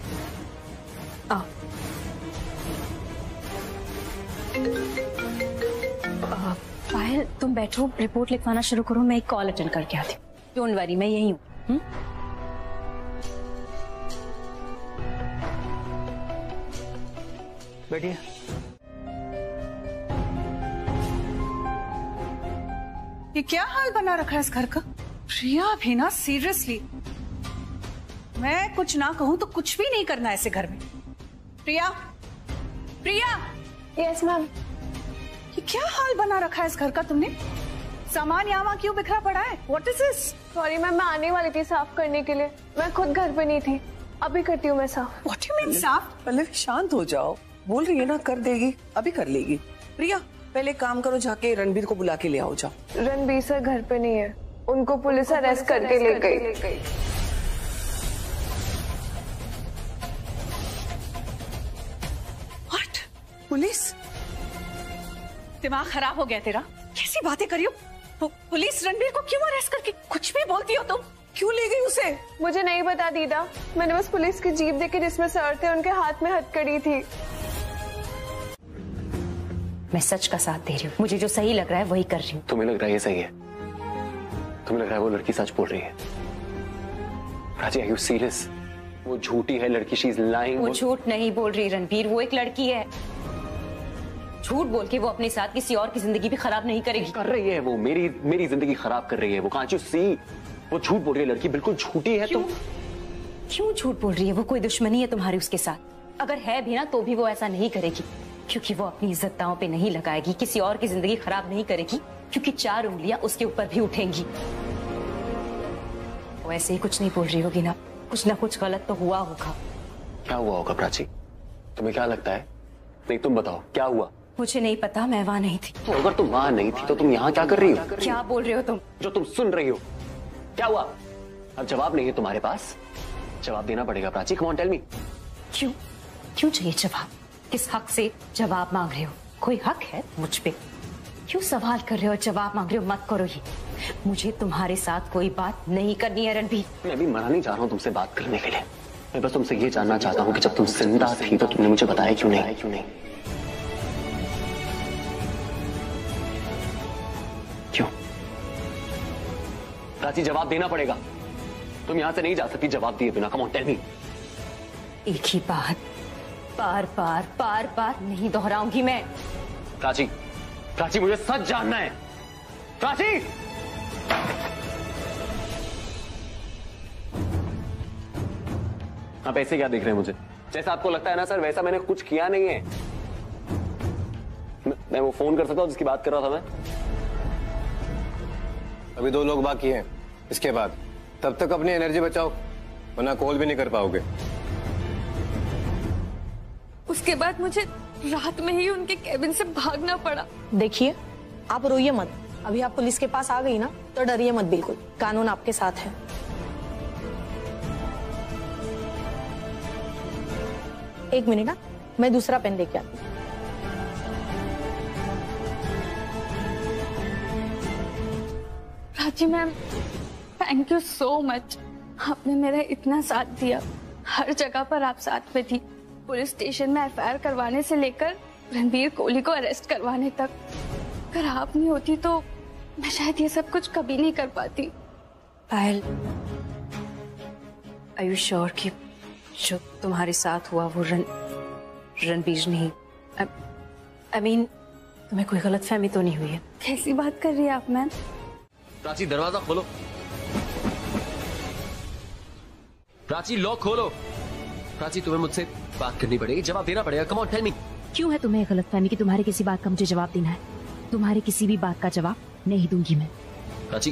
Payal, तुम बैठो, रिपोर्ट लिखवाना शुरू करो, मैं एक कॉल अटेंड करके आती हूँ। डोंट वरी, मैं यही हूँ। बैठिए। ये क्या हाल बना रखा है इस घर का? प्रिया भी ना, सीरियसली मैं कुछ ना कहूँ तो कुछ भी नहीं करना ऐसे घर में। प्रिया, प्रिया। Yes ma'am. ये क्या हाल बना रखा है इस घर का तुमने? सामान यहाँ क्यों बिखरा पड़ा है? What is this? Sorry ma'am, मैं आने वाली थी साफ करने के लिए, मैं खुद घर पे नहीं थी। अभी करती हूँ मैं साफ। व्हाट यू मीन साफ? पहले शांत हो जाओ, बोल रही है ना कर देगी, अभी कर लेगी। प्रिया पहले काम करो, जाके रणबीर को बुला के ले आओ। जाओ। रणबीर सर घर पे नहीं है, उनको पुलिस अरेस्ट करके ले गई। व्हाट? पुलिस? दिमाग खराब हो गया तेरा? कैसी बातें करी हो? पुलिस रणबीर को क्यों अरेस्ट करके? कुछ भी बोलती हो तुम। क्यों ले गई उसे? मुझे नहीं पता दीदा, मैंने बस पुलिस की जीप देखी जिसमें सर थे, उनके हाथ में हथकड़ी थी। मैं सच का साथ दे रही हूँ, मुझे जो सही लग रहा है वही कर रही हूँ। तुम्हें लग रहा है ये सही है? तुम्हें लग रहा है वो लड़की सच बोल रही है? राजी, आर यू सीरियस? वो झूठी है लड़की, शी इज लाइंग। वो झूठ नहीं बोल रही रणबीर, वो एक लड़की है। झूठ बोल के वो अपने साथ किसी और की जिंदगी भी खराब नहीं करेगी। कर रही है वो, मेरी जिंदगी खराब कर रही है वो। Can't you see? वो झूठ बोल रही है, लड़की बिल्कुल झूठी है। क्यों झूठ बोल रही है? वो कोई दुश्मनी है तुम्हारी उसके साथ? अगर है भी ना तो भी वो ऐसा नहीं करेगी, क्योंकि वो अपनी इज्जत दांव पे नहीं लगाएगी, किसी और की जिंदगी खराब नहीं करेगी क्योंकि 4 उंगलियां उसके ऊपर भी उठेंगी। वो ऐसे ही कुछ नहीं बोल रही होगी ना कुछ गलत तो हुआ होगा। क्या हुआ होगा प्राची? तुम्हें क्या लगता है? नहीं तुम बताओ क्या हुआ? मुझे नहीं पता, मैं वहां नहीं थी। तो अगर तुम वहां नहीं थी तो तुम यहाँ क्या कर रही हो? क्या बोल रहे हो तुम? जो तुम सुन रही हो। क्या हुआ? अब जवाब नहीं है तुम्हारे पास, जवाब देना पड़ेगा Prachi. Come on tell me. क्यों चाहिए जवाब? किस हक से जवाब मांग रहे हो? कोई हक है मुझ पे? क्यों सवाल कर रहे हो, जवाब मांग रहे हो? मत करो ये। मुझे तुम्हारे साथ कोई बात नहीं करनी है रणबीर। मैं अभी मना नहीं चाह रहा हूँ तुमसे बात करने के लिए। मैं बस तुमसे ये जानना चाहता हूँ कि जब तुम जिंदा थी तो तुमने मुझे बताया क्यों नहीं? क्यों? प्राची जवाब देना पड़ेगा। तुम यहाँ से नहीं जा सकती जवाब दिए बिना। Come on tell me. एक ही बात बार बार नहीं दोहराऊंगी मैं। प्राची मुझे सच जानना है। प्राची! आप ऐसे क्या देख रहे हैं मुझे? जैसा आपको लगता है ना सर, वैसा मैंने कुछ किया नहीं है। मैं वो फोन कर सकता हूँ जिसकी बात कर रहा था मैं? अभी 2 लोग बाकी हैं। इसके बाद तब तक अपनी एनर्जी बचाओ, वरना कॉल भी नहीं कर पाओगे। उसके बाद मुझे रात में ही उनके केबिन से भागना पड़ा। देखिए, आप रोइए मत। अभी आप पुलिस के पास आ गई ना, तो डरिए मत बिल्कुल। कानून आपके साथ है। एक मिनट ना, मैं दूसरा पेन लेके आती हूँ। Prachi ma'am, thank you so much. आपने मेरा इतना साथ दिया। हर जगह पर आप साथ में थी। पुलिस स्टेशन में एफआईआर करवाने से लेकर रणबीर कोहली को अरेस्ट करवाने तक। अगर आप नहीं होती तो मैं शायद ये सब कुछ कभी नहीं कर पाती। पायल, आर यू श्योर कि जो तुम्हारे साथ हुआ वो रणबीर नहीं? आई मीन, तुम्हें कोई गलतफहमी तो नहीं हुई है? कैसी बात कर रही है आप मैम? प्राची दरवाजा खोलो। प्राची लॉक खोलो। प्राची तुम्हें मुझसे बात करनी पड़ेगी, जवाब देना पड़ेगा। Come on tell me. क्यों है तुम्हें गलतफहमी कि तुम्हारी किसी बात का मुझे जवाब देना है? तुम्हारी किसी भी बात का जवाब नहीं दूंगी मैं। प्राची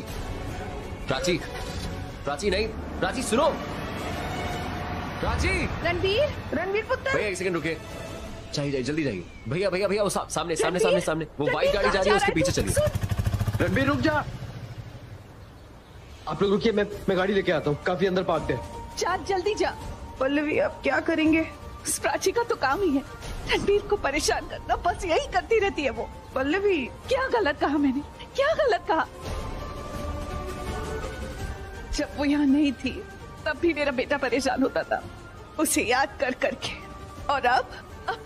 नहीं। प्राची सुनो। प्राची! रणबीर पुत्र। भैया 1 सेकंड रुके। जाइए जल्दी जाइए। भैया वो सामने वो वाइट गाड़ी जा रही है, उसके पीछे चलिए। रणबीर रुक जा। आप लोग रुकिए, मैं गाड़ी लेके आता हूँ। काफी अंदर पार्कड है। जा जल्दी जा। पल्लवी, अब क्या करेंगे? उस प्राची का तो काम ही है रणबीर को परेशान करना, बस यही करती रहती है वो। पल्लवी, क्या गलत कहा मैंने? क्या गलत कहा? जब वो यहाँ नहीं थी तब भी मेरा बेटा परेशान होता था, उसे याद कर करके। और अब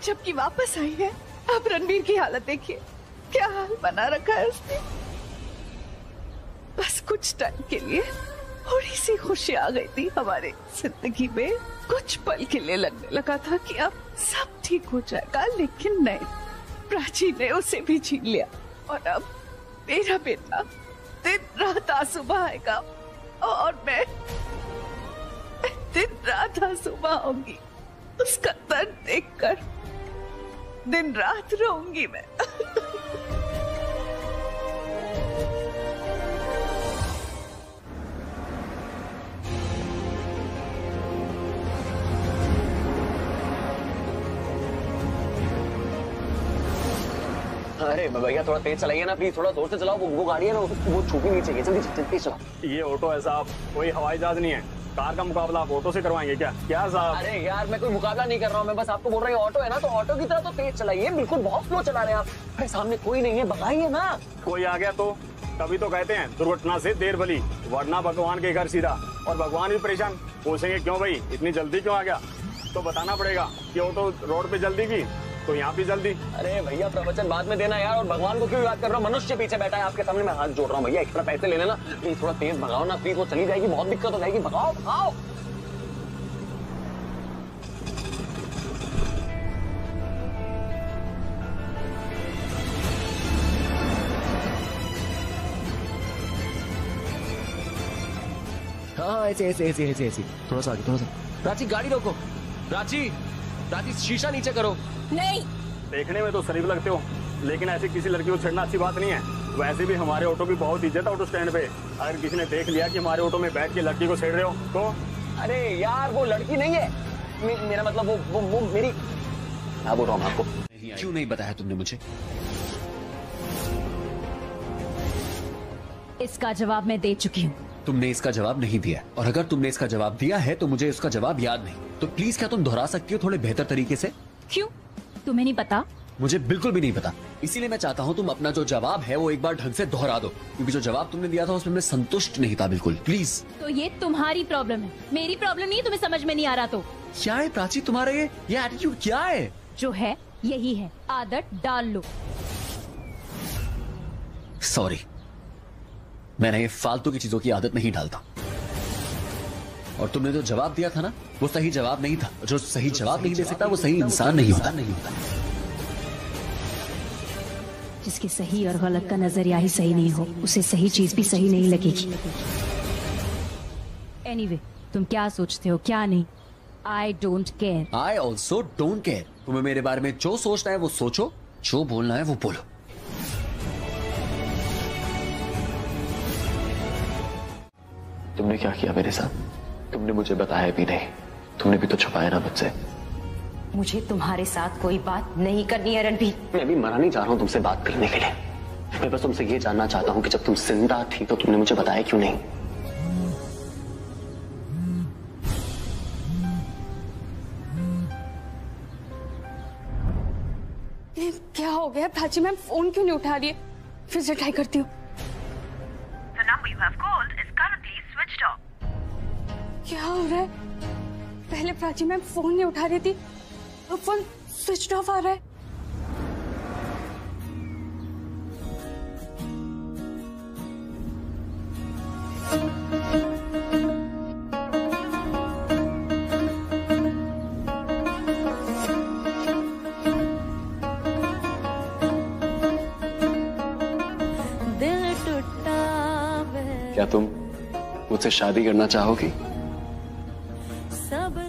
जबकि वापस आई है, अब रणबीर की हालत देखिए, क्या हाल बना रखा है उसने। बस कुछ टाइम के लिए थोड़ी सी खुशी आ गई थी हमारे जिंदगी में। कुछ पल के लिए लगने लगा था कि अब सब ठीक हो जाएगा, लेकिन नहीं, प्राची ने उसे भी छीन लिया। और अब मेरा बेटा दिन रात आंसू बहाएगा और मैं दिन रात आंसू बहाऊंगी। उसका दर्द देखकर दिन रात रोऊंगी मैं। अरे भैया थोड़ा तेज चलाइए ना प्लीज, थोड़ा जोर से चलाओ। वो गाड़ी है ना, वो छूटी नहीं चाहिए। जल्दी चलाओ। ये ऑटो है साहब, कोई हवाई जहाज नहीं है। कार का मुकाबला आप ऑटो से करवाएंगे क्या साहब? अरे यार, मैं कोई मुकाबला नहीं कर रहा हूँ। मैं बस आपको बोल रही हूँ, ऑटो है ना, तो ऑटो की तरह तो तेज चलाइए। बिल्कुल बहुत स्लो चला रहे हैं आप। अरे सामने कोई नहीं है, भगाइए ना। कोई आ गया तो तभी तो कहते हैं दुर्घटना से देर भली, वरना भगवान के घर सीधा। और भगवान भी परेशान, पूछेंगे क्यों भाई इतनी जल्दी क्यों आ गया? तो बताना पड़ेगा कि ऑटो रोड पे जल्दी की तो यहाँ भी जल्दी। अरे भैया प्रवचन बाद में देना यार, और भगवान को क्यों याद कर रहा हूँ? मनुष्य पीछे बैठा है आपके सामने, मैं हाथ जोड़ रहा हूँ। भैया एक्स्ट्रा पैसे ले लेना प्लीज, थोड़ा तेज भगाओ ना प्लीज, वो चली जाएगी, बहुत दिक्कत हो जाएगी। भगाओ। हाँ ऐसे थोड़ा सा आगे। प्राची गाड़ी रोको। प्राची शीशा नीचे करो। नहीं। देखने में तो शरीफ लगते हो, लेकिन ऐसे किसी लड़की को छेड़ना अच्छी बात नहीं है। वैसे भी हमारे ऑटो की बहुत इज्जत है ऑटो स्टैंड पे। अगर किसी ने देख लिया कि हमारे ऑटो में बैठ के लड़की को छेड़ रहे हो तो? अरे यार वो लड़की नहीं है, मेरा मतलब वो मेरी। मैं बोल रहा हूँ आपको, क्यों नहीं बताया तुमने मुझे? इसका जवाब मैं दे चुकी हूँ। तुमने इसका जवाब नहीं दिया, और अगर तुमने इसका जवाब दिया है तो मुझे इसका जवाब याद नहीं। तो प्लीज क्या तुम दोहरा सकती हो थोड़े बेहतर तरीके से? क्यों, तुम्हें नहीं पता? मुझे बिल्कुल भी नहीं पता, इसीलिए मैं चाहता हूँ तुम अपना जो जवाब है वो एक बार ढंग से दोहरा दो, क्योंकि जो जवाब तुमने दिया था उसमें मैं संतुष्ट नहीं था बिल्कुल। प्लीज। तो ये तुम्हारी प्रॉब्लम है, मेरी प्रॉब्लम नहीं। तुम्हें समझ में नहीं आ रहा तो क्या है प्राची तुम्हारा ये एटीट्यूड क्या है? जो है यही है, आदत डाल लो। सॉरी, मैंने ये फालतू की चीजों की आदत नहीं डालता। और तुमने जो जवाब दिया था ना वो सही जवाब नहीं था। जो सही जवाब नहीं दे सकता वो सही इंसान नहीं होता। जिसके सही और गलत का नजरिया ही सही नहीं हो उसे सही चीज भी सही नहीं लगेगी। एनीवे, तुम क्या सोचते हो क्या नहीं, I don't care. I also don't care. तुम्हें मेरे बारे में जो सोचना है वो सोचो, जो बोलना है वो बोलो। तुमने क्या किया मेरे साथ? तुमने मुझे बताया भी नहीं, तुमने भी तो छुपाया ना मुझसे। मुझे तुम्हारे साथ कोई बात नहीं करनी है रणबीर। मैं भी मना नहीं चाह रहा हूँ तुमसे बात करने के लिए। मैं बस तुमसे ये जानना चाहता हूँ कि जब तुम जिंदा थी तो तुमने मुझे बताया क्यों नहीं? क्या हो गया प्राची मैम, फोन क्यों नहीं उठा रही है? फिर से ट्राई करती हूँ। क्या हो रहा है? पहले प्राची मैम फोन नहीं उठा रही थी, अब फोन स्विच ऑफ आ रहा है। क्या तुम मुझसे शादी करना चाहोगी?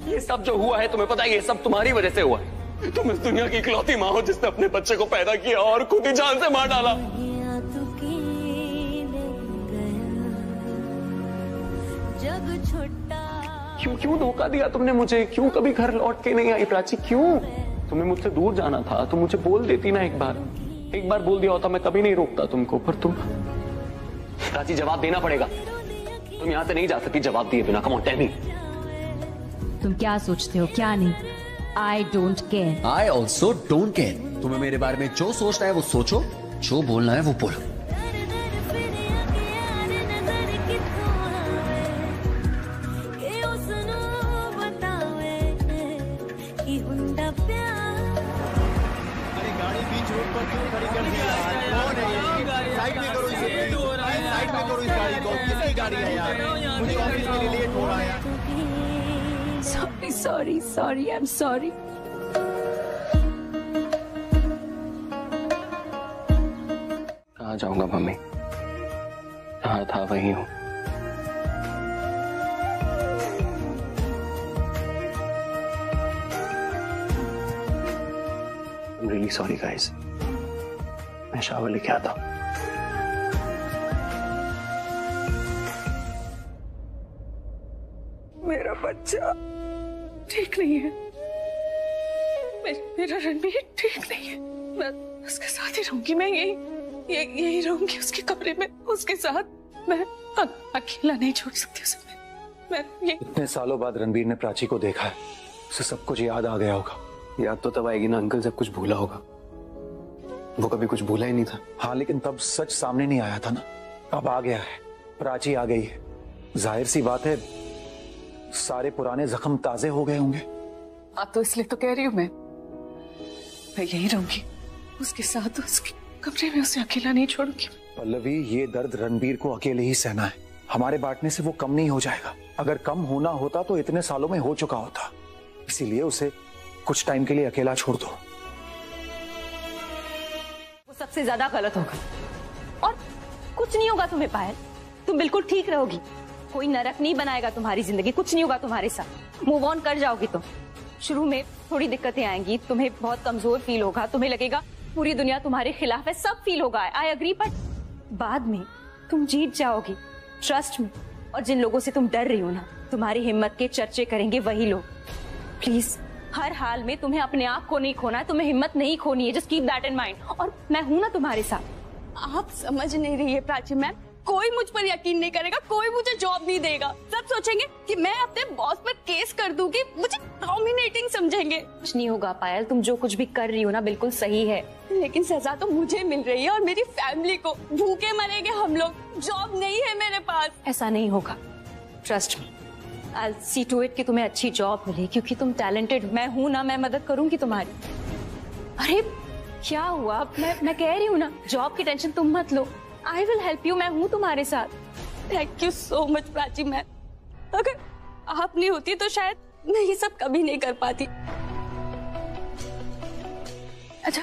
ये सब जो हुआ है तुम्हें पता है, ये सब तुम्हारी वजह से हुआ है। तुम इस दुनिया की इकलौती माँ हो जिसने अपने बच्चे को पैदा किया और खुद ही जान से मार डाला। क्यों धोखा दिया तुमने मुझे? क्यों कभी घर लौट के नहीं आई प्राची? क्यों? तुम्हें मुझसे दूर जाना था तो मुझे बोल देती ना एक बार बोल दिया होता, मैं कभी नहीं रोकता तुमको। पर तुम प्राची, जवाब देना पड़ेगा। तुम यहाँ से नहीं जा सकती जवाब दिए बिना। कम ऑन टेल मी, तुम क्या सोचते हो क्या नहीं, I don't care. I also don't care. तुम्हें मेरे बारे में जो सोचना है वो सोचो, जो बोलना है वो बोलो। Sorry, I'm sorry. कहाँ जाऊंगा मम्मी? कहाँ था वहीं हूँ। I'm really sorry guys. मैं शावर लेके आता हूँ। मेरा बच्चा ठीक नहीं है। मेरा रणबीर ठीक नहीं है। मैं उसके साथ ही रहूंगी। मैं यही रहूंगी उसके कमरे में उसके साथ। मैं अकेला नहीं छोड़ सकती उसे। इतने सालों बाद रणबीर ने प्राची को देखा है, उसे सब कुछ याद आ गया होगा। याद तो तब आएगी ना अंकल जब कुछ भूला होगा। वो कभी कुछ भूला ही नहीं था। हाँ, लेकिन तब सच सामने नहीं आया था ना। अब आ गया है, प्राची आ गई है। जाहिर सी बात है सारे पुराने जख्म ताजे हो गए होंगे। हाँ, तो इसलिए तो कह रही हूँ मैं यही रहूंगी उसके साथ, उसके कमरे में उसे अकेला नहीं छोड़ूंगी। पल्लवी, ये दर्द रणबीर को अकेले ही सहना है। हमारे बांटने से वो कम नहीं हो जाएगा। अगर कम होना होता तो इतने सालों में हो चुका होता। इसीलिए उसे कुछ टाइम के लिए अकेला छोड़ दो। वो सबसे ज्यादा गलत होगा और कुछ नहीं होगा तुम्हें पायल। तुम बिल्कुल ठीक रहोगी। कोई नरक नहीं बनाएगा तुम्हारी जिंदगी। कुछ नहीं होगा तुम्हारे साथ। मूव ऑन कर जाओगी तुम। शुरू में थोड़ी दिक्कतें आएंगी, तुम्हें बहुत कमजोर फील होगा, तुम्हें लगेगा पूरी दुनिया तुम्हारे खिलाफ है, सब फील होगा। आई एग्री, बट बाद में तुम जीत जाओगी, ट्रस्ट मी। और जिन लोगों से तुम डर रही हो ना, तुम्हारी हिम्मत के चर्चे करेंगे वही लोग। प्लीज, हर हाल में तुम्हें अपने आप को नहीं खोना है, तुम्हें हिम्मत नहीं खोनी है। Just keep that in mind. और मैं हूं ना तुम्हारे साथ। आप समझ नहीं रही है प्राची मैम, कोई मुझ पर यकीन नहीं करेगा, कोई मुझे जॉब नहीं देगा। सब सोचेंगे कि मैं अपने बॉस पर केस कर दूंगी, मुझे डोमिनेटिंग समझेंगे। कुछ नहीं होगा पायल, तुम जो कुछ भी कर रही हो ना बिल्कुल सही है। लेकिन सजा तो मुझे मिल रही है और मेरी फैमिली को। भूखे मरेंगे हम लोग, जॉब नहीं है मेरे पास। ऐसा नहीं होगा, trust me. I will see to it कि तुम्हें अच्छी जॉब मिले, क्योंकि तुम टैलेंटेड। मैं हूं ना, मैं मदद करूंगी तुम्हारी। अरे क्या हुआ, मैं कह रही हूँ ना, जॉब की टेंशन तुम मत लो। आई विल हेल्प यू, मैं हूँ तुम्हारे साथ। Thank you so much Prachi ma'am. अगर आप नहीं होती तो शायद मैं ये सब कभी नहीं कर पाती। अच्छा,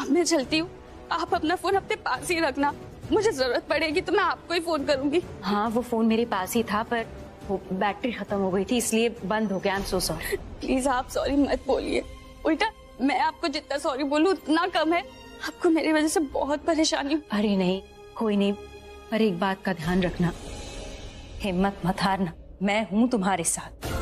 अब मैं चलती हूँ, आप अपना फोन अपने पास ही रखना। मुझे जरूरत पड़ेगी तो मैं आपको ही फोन करूंगी। हाँ, वो फोन मेरे पास ही था, पर वो बैटरी खत्म हो गई थी, इसलिए बंद हो गया। I am so sorry. Please आप सॉरी मत बोलिए, उल्टा मैं आपको जितना सॉरी बोलूं उतना कम है। आपको मेरी वजह से बहुत परेशानी। अरे नहीं, कोई नहीं, पर एक बात का ध्यान रखना, हिम्मत मत हारना, मैं हूं तुम्हारे साथ।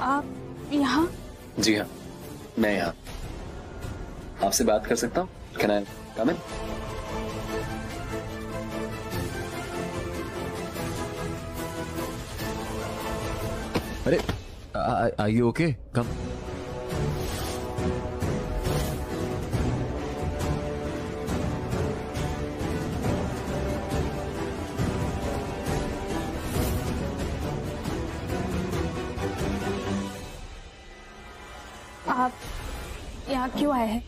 आप यहाँ? जी हाँ, मैं यहाँ आपसे बात कर सकता हूँ? कैन आई कम इन? अरे आर यू ओके? कम। आप यहाँ क्यों आए हैं?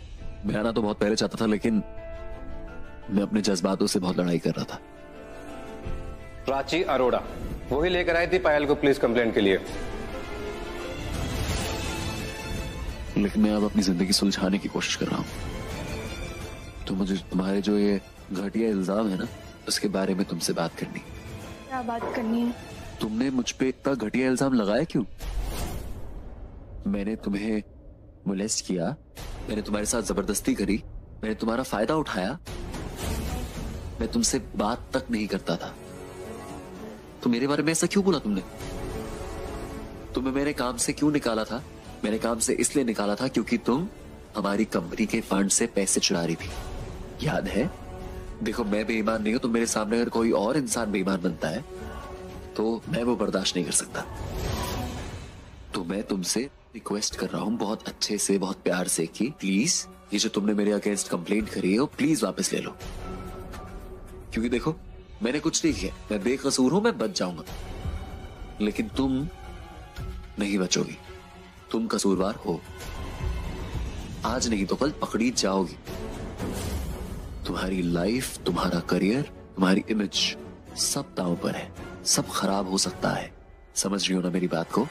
मैं आना तो बहुत पहले चाहता था, लेकिन मैं अपने जज्बातों से बहुत लड़ाई कर रहा था। प्राची अरोड़ा वही लेकर आई थी पायल को पुलिस कंप्लेंट के लिए। लेकिन मैं अब अपनी जिंदगी सुलझाने की कोशिश कर रहा हूँ, तो मुझे तुम्हारे जो ये घटिया इल्जाम है ना, उसके बारे में तुमसे बात करनी। क्या बात करनी है? तुमने मुझ पे इतना घटिया इल्जाम लगाया क्यों? मैंने तुम्हें मोलेस्ट किया, मैंने तुम्हारे साथ जबरदस्ती करी, मैंने तुम्हारा फायदा उठाया, मैं तुमसे बात तक नहीं करता था, तो मेरे बारे में ऐसा क्यों बोला तुमने? तुम्हें मेरे काम से क्यों निकाला था? मैंने काम से इसलिए निकाला था क्योंकि तुम हमारी कंपनी के फंड से पैसे चुरा रही थी, याद है? देखो, मैं बेईमान नहीं हूं, तो मेरे सामने अगर कोई और इंसान बेईमान बनता है तो मैं वो बर्दाश्त नहीं कर सकता। तो मैं तुमसे रिक्वेस्ट कर रहा हूं बहुत अच्छे से, बहुत प्यार से, कि प्लीज ये जो तुमने मेरे अगेंस्ट कंप्लेंट करी है वो प्लीज वापस ले लो। क्योंकि देखो, मैंने कुछ नहीं किया, मैं बेकसूर हूं, मैं बच जाऊंगा, लेकिन तुम नहीं बचोगी, तुम कसूरवार हो। आज नहीं तो कल पकड़ी जाओगी। तुम्हारी लाइफ, तुम्हारा करियर, तुम्हारी इमेज सब दांव पर है, सब खराब हो सकता है। समझ रही हो ना मेरी बात को?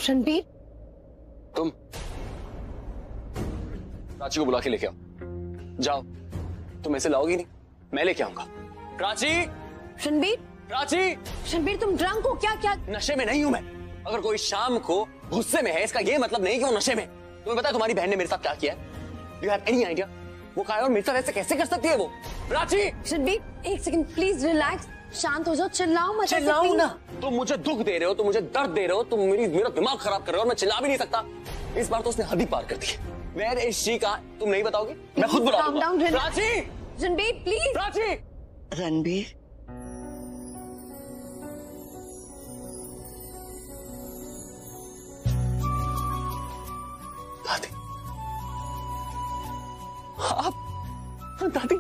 रणबीर, तुम प्राची को बुला के लेके आओ। जाओ, तुम ऐसे लाओगी नहीं, मैं लेके आऊंगा। प्राची! रणबीर! प्राची! रणबीर, तुम ड्रंक हो क्या? क्या नशे में नहीं हूं मैं। अगर कोई शाम को गुस्से में है, इसका ये मतलब नहीं कि वो नशे में। तुम्हें पता है तुम्हारी बहन ने मेरे साथ क्या किया है? You have any idea? वो कहा और मेरे साथ ऐसे कैसे कर सकती है वो? प्राची! रणबीर, एक सेकंड प्लीज, रिलैक्स, शांत हो जाओ, चिल्लाओ मत। चिल्लाओ ना, तुम मुझे दुख दे रहे हो, तुम मुझे दर्द दे रहे हो, तुम मेरा दिमाग खराब कर रहे हो, मैं चिल्ला भी नहीं सकता। इस बार तो उसने हद ही पार कर दी। वेयर इज शी का तुम नहीं बताओगी? मैं खुद बुलाऊंगा। प्राची! रणबीर प्लीज! प्राची! रणबीर, दादी, आप दादी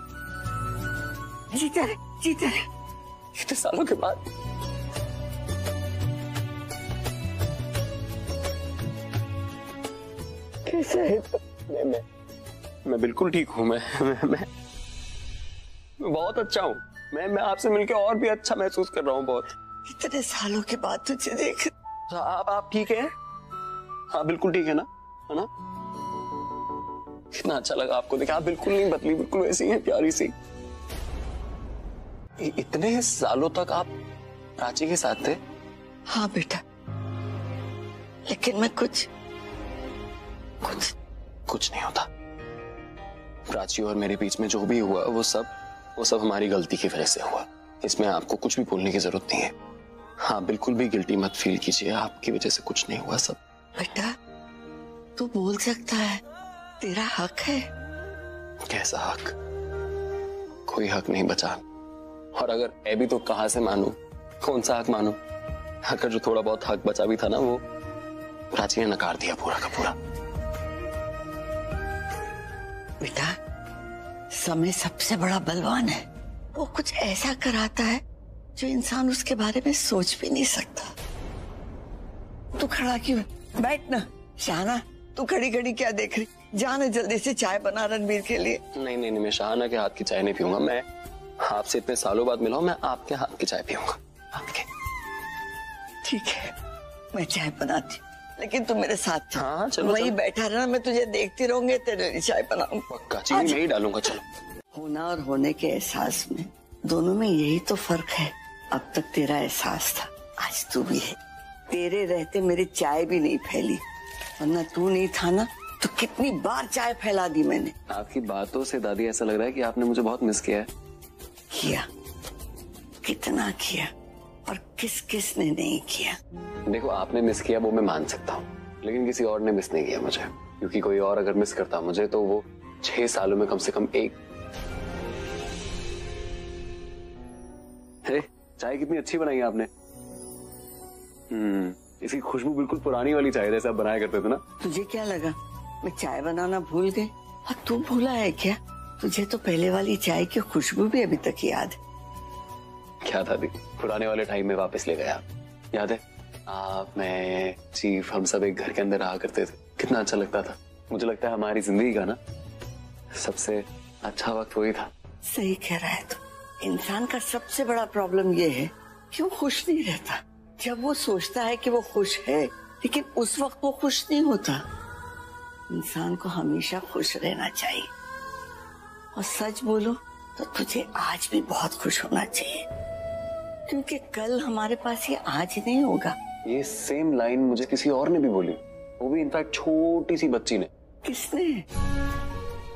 जीते इतने सालों के बाद कैसे है? मैं बिल्कुल ठीक हूँ। मैं बहुत अच्छा हूँ। मैं आपसे मिलके और भी अच्छा महसूस कर रहा हूँ बहुत। इतने सालों के बाद तुझे देख। आप ठीक है? हाँ बिल्कुल ठीक है ना, है ना? कितना अच्छा लगा आपको देखा। आप बिल्कुल नहीं बदली, बिल्कुल वैसी हैं, प्यारी सी। इतने सालों तक आप प्राची के साथ थे? हाँ बेटा, लेकिन मैं कुछ नहीं होता। प्राची और मेरे बीच में जो भी हुआ वो सब हमारी गलती की वजह से हुआ। इसमें आपको कुछ भी बोलने की जरूरत नहीं है। हाँ बिल्कुल भी गिल्टी मत फील कीजिए, आपकी वजह से कुछ नहीं हुआ सब। बेटा तू बोल सकता है, तेरा हक है। कैसा हक? कोई हक नहीं बचा। और अगर है भी तो कहां से मानूं? कौन सा हक मानूं? अगर जो थोड़ा बहुत हक बचा भी था ना, वो प्राची ने नकार दिया पूरा का पूरा। बेटा समय सबसे बड़ा बलवान है। वो कुछ ऐसा कराता है जो इंसान उसके बारे में सोच भी नहीं सकता। तू खड़ा क्यों है? बैठ ना। शाहना तू खड़ी खड़ी क्या देख रही? जाने जल्दी से चाय बना रणबीर के लिए। नहीं, मैं शाहना के हाथ की चाय नहीं पीऊंगा। मैं आपसे इतने सालों बाद मिला हूं, मैं आपके हाथ की चाय पीऊंगा। आपके। ठीक है मैं चाय बनाती हूँ, लेकिन तू मेरे साथ चल। हाँ चलो। वही बैठा रहना, मैं तुझे देखती रहूंगी, तेरे लिए चाय बनाऊंगा। पक्का चीनी में ही डालूंगा। चलो। होना और होने के एहसास में, दोनों में यही तो फर्क है। अब तक तेरा एहसास था, आज तू भी है। तेरे रहते मेरी चाय भी नहीं फैली, वरना तू नहीं था ना तो कितनी बार चाय फैला दी मैंने। आपकी बातों से दादी ऐसा लग रहा है कि आपने मुझे बहुत मिस किया है। किया, कितना किया, और किस किस ने नहीं किया। देखो आपने मिस किया वो मैं मान सकता हूँ, लेकिन किसी और ने मिस नहीं किया मुझे। क्योंकि कोई और अगर मिस करता मुझे तो वो 6 सालों में कम से कम एक। चाय कितनी अच्छी बनाई है आपने। इसकी खुशबू बिल्कुल पुरानी वाली चाय जैसे आप बनाया करते थे ना। तुझे क्या लगा मैं चाय बनाना भूल गई? और तू भूला है क्या? तुझे तो पहले वाली चाय की खुशबू भी अभी तक याद है। क्या दादी, पुराने वाले टाइम में वापस ले गया। याद है आप, मैं, चीफ, हम सब एक घर के अंदर रहा करते थे। कितना अच्छा लगता था। मुझे लगता है हमारी जिंदगी का ना सबसे अच्छा वक्त वही था। सही कह रहा है तू। इंसान का सबसे बड़ा प्रॉब्लम ये है कि वो खुश नहीं रहता। जब वो सोचता है कि वो खुश है, लेकिन उस वक्त वो खुश नहीं होता। इंसान को हमेशा खुश रहना चाहिए। और सच बोलो तो तुझे आज भी बहुत खुश होना चाहिए, क्योंकि कल हमारे पास ये आज नहीं होगा। ये सेम लाइन मुझे किसी और ने भी बोली, वो भी इनफैक्ट छोटी सी बच्ची ने। किसने?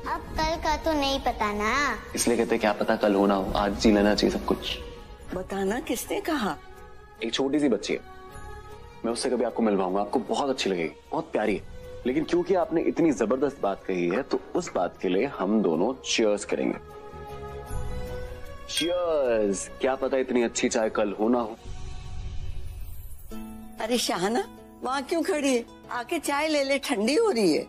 अब कल का तो नहीं पता ना, इसलिए कहते क्या पता कल होना हो, आज जी लेना चाहिए सब कुछ। बताना किसने कहा? एक छोटी सी बच्ची है, मैं उससे कभी आपको मिलवाऊंगा, आपको बहुत अच्छी लगेगी, बहुत प्यारी है। लेकिन क्योंकि आपने इतनी जबरदस्त बात कही है तो उस बात के लिए हम दोनों चीयर्स करेंगे। चीयर्स। क्या पता इतनी अच्छी चाय कल होना हो। अरे शाहना वहाँ क्यों खड़ी है? आके चाय ले ले, ठंडी हो रही है।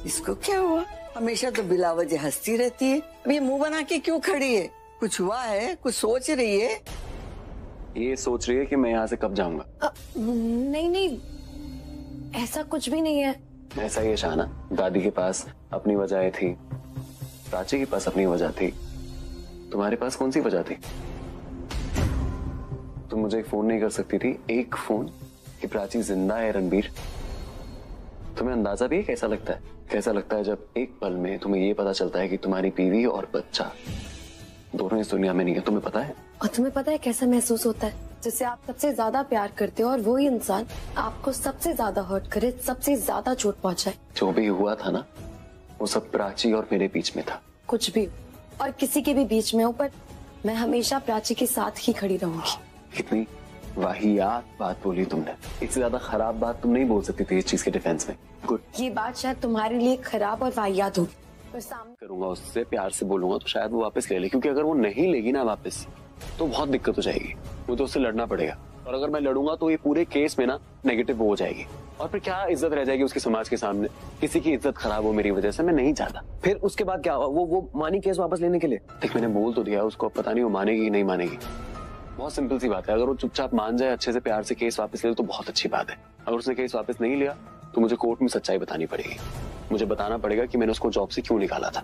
इसको क्या हुआ? हमेशा तो बिला वजह हंसती रहती है। अब ये मुंह बना के क्यों खड़ी है? कुछ हुआ है? कुछ सोच रही है? ये सोच रही है कि मैं यहाँ से कब जाऊंगा। नहीं, ऐसा कुछ भी नहीं है। ऐसा ही है शाहना, दादी के पास अपनी वजह थी, प्राची के पास अपनी वजह थी, तुम्हारे पास कौन सी वजह थी? तुम मुझे एक फोन नहीं कर सकती थी, एक फोन, कि प्राची जिंदा है रणबीर? तुम्हें अंदाजा भी है कैसा लगता है? कैसा लगता है जब एक पल में तुम्हें ये पता चलता है कि तुम्हारी बीवी और बच्चा दोनों इस दुनिया में नहीं है? तुम्हें पता है? और तुम्हें पता है कैसा महसूस होता है जिससे आप सबसे ज्यादा प्यार करते हो और वही इंसान आपको सबसे ज्यादा हर्ट करे, सबसे ज्यादा चोट पहुंचाए। जो भी हुआ था ना वो सब प्राची और मेरे बीच में था। कुछ भी और किसी के भी बीच में हो, पर मैं हमेशा प्राची के साथ ही खड़ी रहूंगी। कितनी वाहियात बात बोली तुमने। इससे ज्यादा खराब बात तुम नहीं बोल सकती थी इस चीज के डिफेंस में। गुड। ये बात शायद तुम्हारे लिए खराब और वाहियात होगी, पर सामने करूंगा उससे, प्यार से बोलूंगा तो शायद वो वापस ले ले। क्योंकि अगर वो नहीं लेगी ना वापस तो बहुत दिक्कत हो जाएगी। मुझे उससे लड़ना पड़ेगा, और अगर मैं लड़ूंगा तो ये पूरे केस में ना नेगेटिव हो जाएगी, और फिर क्या इज्जत रह जाएगी उसके समाज के सामने। किसी की इज्जत खराब हो मेरी वजह से, मैं नहीं चाहता। फिर उसके बाद क्या? वो मानी केस वापस लेने के लिए? देख मैंने बोल तो दिया उसको, पता नहीं वो मानेगी कि नहीं मानेगी। बहुत सिंपल सी बात है, अगर वो चुपचाप मान जाए, अच्छे से प्यार से केस वापस ले तो बहुत अच्छी बात है। अगर उसने केस वापस नहीं लिया तो मुझे कोर्ट में सच्चाई बतानी पड़ेगी। मुझे बताना पड़ेगा कि मैंने उसको जॉब से क्यों निकाला था।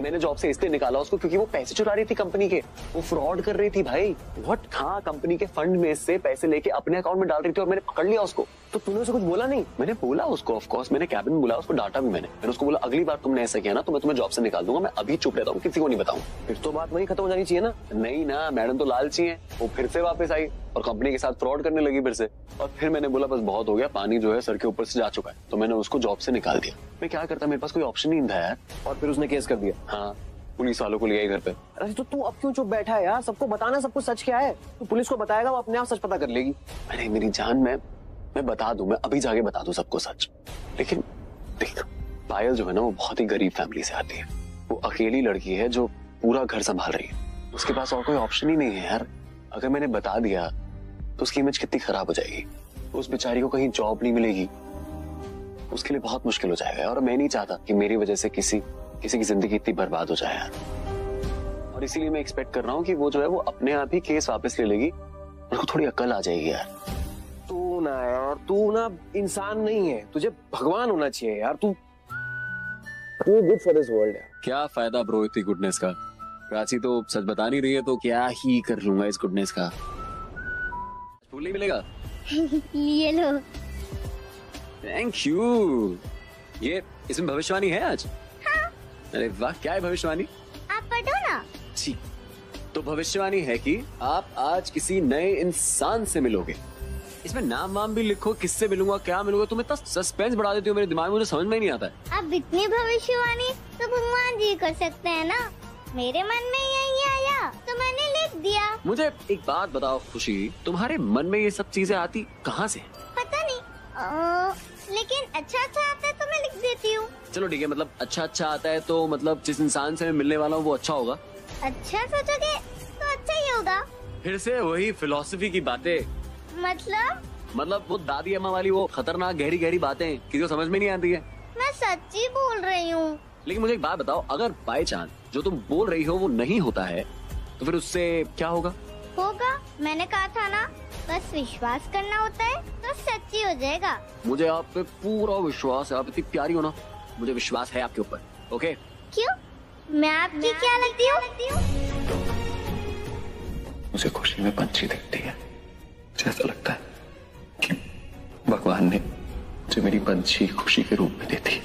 मैंने जॉब से इसलिए निकाला उसको क्योंकि वो पैसे चुरा रही थी कंपनी के, वो फ्रॉड कर रही थी भाई। व्हाट? हाँ, कंपनी के फंड में से पैसे लेके अपने अकाउंट में डाल रही थी और मैंने पकड़ लिया उसको। तो तूने उसे कुछ बोला नहीं? मैंने बोला उसको, ऑफ कोर्स मैंने कैबिन में बुलाया उसको, डांटा भी मैंने उसको बोला अगली बार तुमने ऐसा किया ना तो मैं तुम्हें जॉब से निकाल दूंगा, मैं अभी चुप रहता हूँ, किसी को नहीं बताऊँ। फिर तो बात वही खत्म हो जानी चाहिए ना। नहीं ना, मैडम तो लालची है, वो फिर से वापस आई और कंपनी के साथ फ्रॉड करने लगी फिर से। और फिर मैंने बोला बस बहुत हो गया, पानी जो है सर के ऊपर से जा चुका है, तो मैंने उसको जॉब से निकाल दिया। मैं क्या करता, मेरे पास कोई ऑप्शन नहीं था यार। और फिर उसने केस कर दिया? हाँ, पुलिस वालों को ले आई घर पे। अरे तो तू अब क्यों चुप बैठा है यार? सबको बताना सब कुछ सच क्या है। तू पुलिस को बताएगा, वो अपने आप सच पता कर लेगी। अरे मेरी जान, मैं बता दूं, मैं अभी जाके बता दूं सबको सच। लेकिन देख, पायल जो है ना वो बहुत ही गरीब फैमिली से आती है, वो अकेली लड़की है जो पूरा घर संभाल रही है, उसके पास और कोई ऑप्शन ही नहीं है यार। अगर मैंने बता दिया तो उसकी इमेज कितनी खराब हो जाएगी, उस बेचारी को कहीं जॉब नहीं मिलेगी, उसके लिए बहुत मुश्किल हो जाएगा। और मैं नहीं चाहता कि मेरी वजह से किसी की जिंदगी इतनी बर्बाद हो जाए यार। और इसीलिए मैं एक्सपेक्ट कर रहा हूँ कि वो जो है वो अपने आप ही केस वापस ले लेगी, उसको थोड़ी अक्ल आ जाएगी यार। तू ना यार, तू ना इंसान नहीं है, तुझे भगवान होना चाहिए यार। तू गुड फॉर दिस वर्ल्ड है। क्या फायदा ब्रो इतनी गुडनेस का? प्राची तो सच बता नहीं रही है, तो क्या ही कर लूंगा इस गुडनेस का। फूल नहीं मिलेगा? ये लो। Thank you. ये इसमें भविष्यवाणी है आज? हाँ। अरे वाह, क्या है भविष्यवाणी? आप पढ़ो ना। जी, तो भविष्यवाणी है कि आप आज किसी नए इंसान से मिलोगे। इसमें नाम वाम भी लिखो, किससे मिलूंगा, क्या मिलूंगा, तुम इतना सस्पेंस बढ़ा देती हो मेरे दिमाग में, मुझे समझ में ही नहीं आता है। अब इतनी भविष्यवाणी तो भगवान जी कर सकते हैं ना। मेरे मन में यही आया तो मैंने लिख दिया। मुझे एक बात बताओ खुशी, तुम्हारे मन में ये सब चीजें आती कहाँ से? पता नहीं, लेकिन अच्छा आता है तो मैं लिख देती हूँ। चलो ठीक है, मतलब अच्छा आता है तो मतलब जिस इंसान से मैं मिलने वाला हूँ वो अच्छा होगा। अच्छा सोचोगे तो अच्छा ही होगा। फिर से वही फिलॉसफी की बातें। मतलब वो दादी अम्मा वाली वो खतरनाक गहरी गहरी बातें किसी को समझ में नहीं आती है। मैं सच्ची बोल रही हूँ। लेकिन मुझे एक बात बताओ, अगर बाय चांस जो तुम बोल रही हो वो नहीं होता है तो फिर उससे क्या होगा? मैंने कहा था ना, बस विश्वास करना होता है तो सच्ची हो जाएगा। मुझे आप पे पूरा विश्वास है, आप इतनी प्यारी हो ना, मुझे विश्वास है आपके ऊपर। ओके? क्यों? मैं आपकी क्या लगती हूँ? मुझे खुशी में पंछी दिखती है, मुझे ऐसा लगता है कि भगवान ने मुझे मेरी पंछी खुशी के रूप में दी थी।